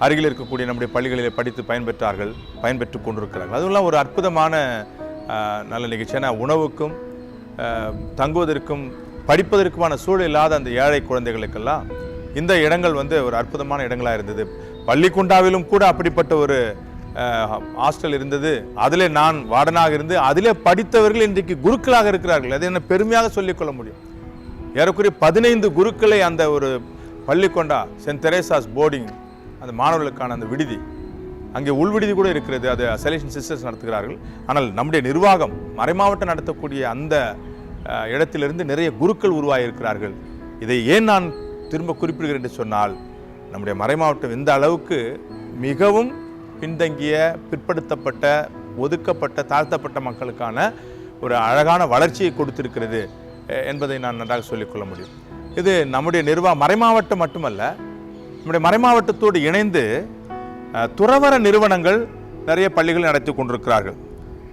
[SPEAKER 1] அருகில் இருக்கக்கூடிய நம்முடைய பள்ளிகளிலே படித்து பயன்பெற்று கொண்டிருக்கிறார்கள். அதுவும் ஒரு அற்புதமான நல்ல நிகழ்ச்சியான உணவுக்கும் தங்குவதற்கும் படிப்பதற்குமான சூழல் இல்லாத அந்த ஏழை குழந்தைகளுக்கெல்லாம் இந்த இடங்கள் ஒரு அற்புதமான இடங்களாக இருந்தது. பள்ளிக்குண்டாவிலும் கூட அப்படிப்பட்ட ஒரு ஹாஸ்டல் இருந்தது. அதிலே நான் வார்டனாக இருந்து அதிலே படித்தவர்கள் இன்றைக்கு குருக்களாக இருக்கிறார்கள். அதை என்ன பெருமையாக சொல்லிக்கொள்ள முடியும். ஏறக்குறைய 15 குருக்களை அந்த ஒரு பள்ளிக்கொண்டா சென்ட் தெரேசாஸ் போர்டிங் அந்த மாணவர்களுக்கான அந்த விடுதி, அங்கே உள்விடுதி கூட இருக்கிறது. அது சலேஷன் சிஸ்டர்ஸ் நடத்துகிறார்கள். ஆனால் நம்முடைய நிர்வாகம் மறைமாவட்டம் நடத்தக்கூடிய அந்த இடத்திலிருந்து நிறைய குருக்கள் உருவாகியிருக்கிறார்கள். இதை ஏன் நான் திரும்ப குறிப்பிடுகிறேன் என்று சொன்னால், நம்முடைய மறைமாவட்டம் இந்த அளவுக்கு மிகவும் பின்தங்கிய, பிற்படுத்தப்பட்ட, ஒதுக்கப்பட்ட, தாழ்த்தப்பட்ட மக்களுக்கான ஒரு அழகான வளர்ச்சியை கொடுத்திருக்கிறது என்பதை நான் நன்றாக சொல்லிக்கொள்ள முடியும். இது நம்முடைய மறைமாவட்டம் மட்டுமல்ல, நம்முடைய மறைமாவட்டத்தோடு இணைந்து துறவர நிறுவனங்கள் நிறைய பள்ளிகள் நடத்தி கொண்டிருக்கிறார்கள்.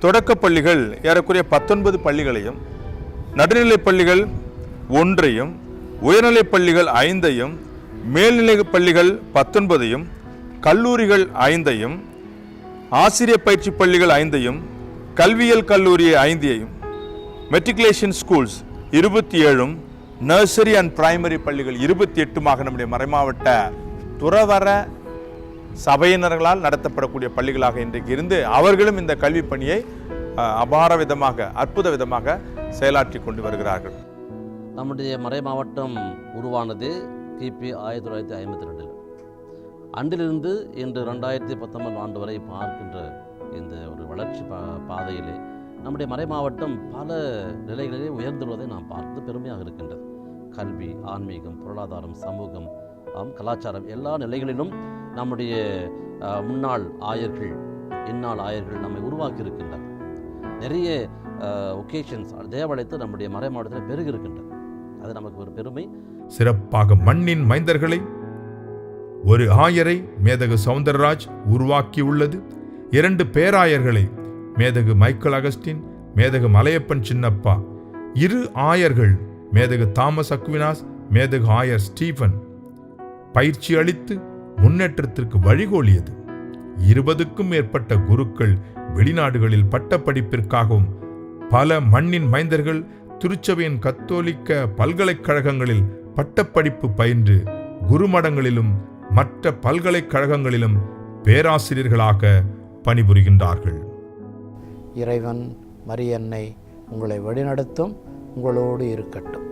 [SPEAKER 1] தொடக்க பள்ளிகள் ஏறக்குறைய 19 பள்ளிகளையும், நடுநிலை பள்ளிகள் 1ஐயும், உயர்நிலைப் பள்ளிகள் 5ஐயும், மேல்நிலைப் பள்ளிகள் 19ஐயும், கல்லூரிகள் 5ஐயும், ஆசிரியர் பயிற்சி பள்ளிகள் 5ஐயும், கல்வியியல் கல்லூரி 5ஐயும், matriculation schools 27, nursery and primary பள்ளிகள் 28மாக நம்முடைய மறைமாவட்ட துறவற சபையினர்களால் நடத்தப்படக்கூடிய பள்ளிகளாக இன்றைக்கு இருந்து அவர்களும் இந்த கல்வி பணியை அபார விதமாக, அற்புத விதமாக செயலாற்றி கொண்டு வருகிறார்கள்.
[SPEAKER 4] நம்முடைய மறை மாவட்டம் உருவானது கிபி 1952. அன்றிலிருந்து இன்று 2019 ஆண்டு வரை பார்க்கின்ற இந்த ஒரு வளர்ச்சி பாதையிலே நம்முடைய மறை மாவட்டம் பல நிலைகளிலே உயர்ந்துள்ளதை நாம் பார்த்து பெருமையாக இருக்கின்றது. கல்வி, ஆன்மீகம், பொருளாதாரம், சமூகம், கலாச்சாரம் எல்லா நிலைகளிலும் நம்முடைய முன்னாள் ஆயர்கள், இந்நாள் ஆயர்கள் நம்மை உருவாக்கி இருக்கின்றனர். நிறைய ஒகேஷன்ஸ் தேவாலயத்தை நம்முடைய மறை மாவட்டத்தில் பெருகி இருக்கின்றன. அது நமக்கு ஒரு பெருமை.
[SPEAKER 11] சிறப்பாக மண்ணின் மைந்தர்களை ஒரு ஆயரை மேதகு சவுந்தரராஜ் உருவாக்கியுள்ளது. 2 பேராயர்களை மேதகு மைக்கேல் அகஸ்டின், மேதகு மலையப்பன் சின்னப்பா, 2 ஆயர்கள் மேதகு தாமஸ் அக்வினாஸ், மேதகு ஆயர் ஸ்டீஃபன் பயிற்சி அளித்து முன்னேற்றத்திற்கு வழிகோலியது. 20க்கும் மேற்பட்ட குருக்கள் வெளிநாடுகளில் பட்டப்படிப்பிற்காகவும் பல மண்ணின் மைந்தர்கள் திருச்சபையின் கத்தோலிக்க பல்கலைக்கழகங்களில் பட்டப்படிப்பு பயின்று குருமடங்களிலும் மற்ற பல்கலைக்கழகங்களிலும் பேராசிரியர்களாக பணிபுரிகின்றார்கள்.
[SPEAKER 3] இறைவன் மரியன்னை உங்களை வழிநடத்தும், உங்களோடு இருக்கட்டும்.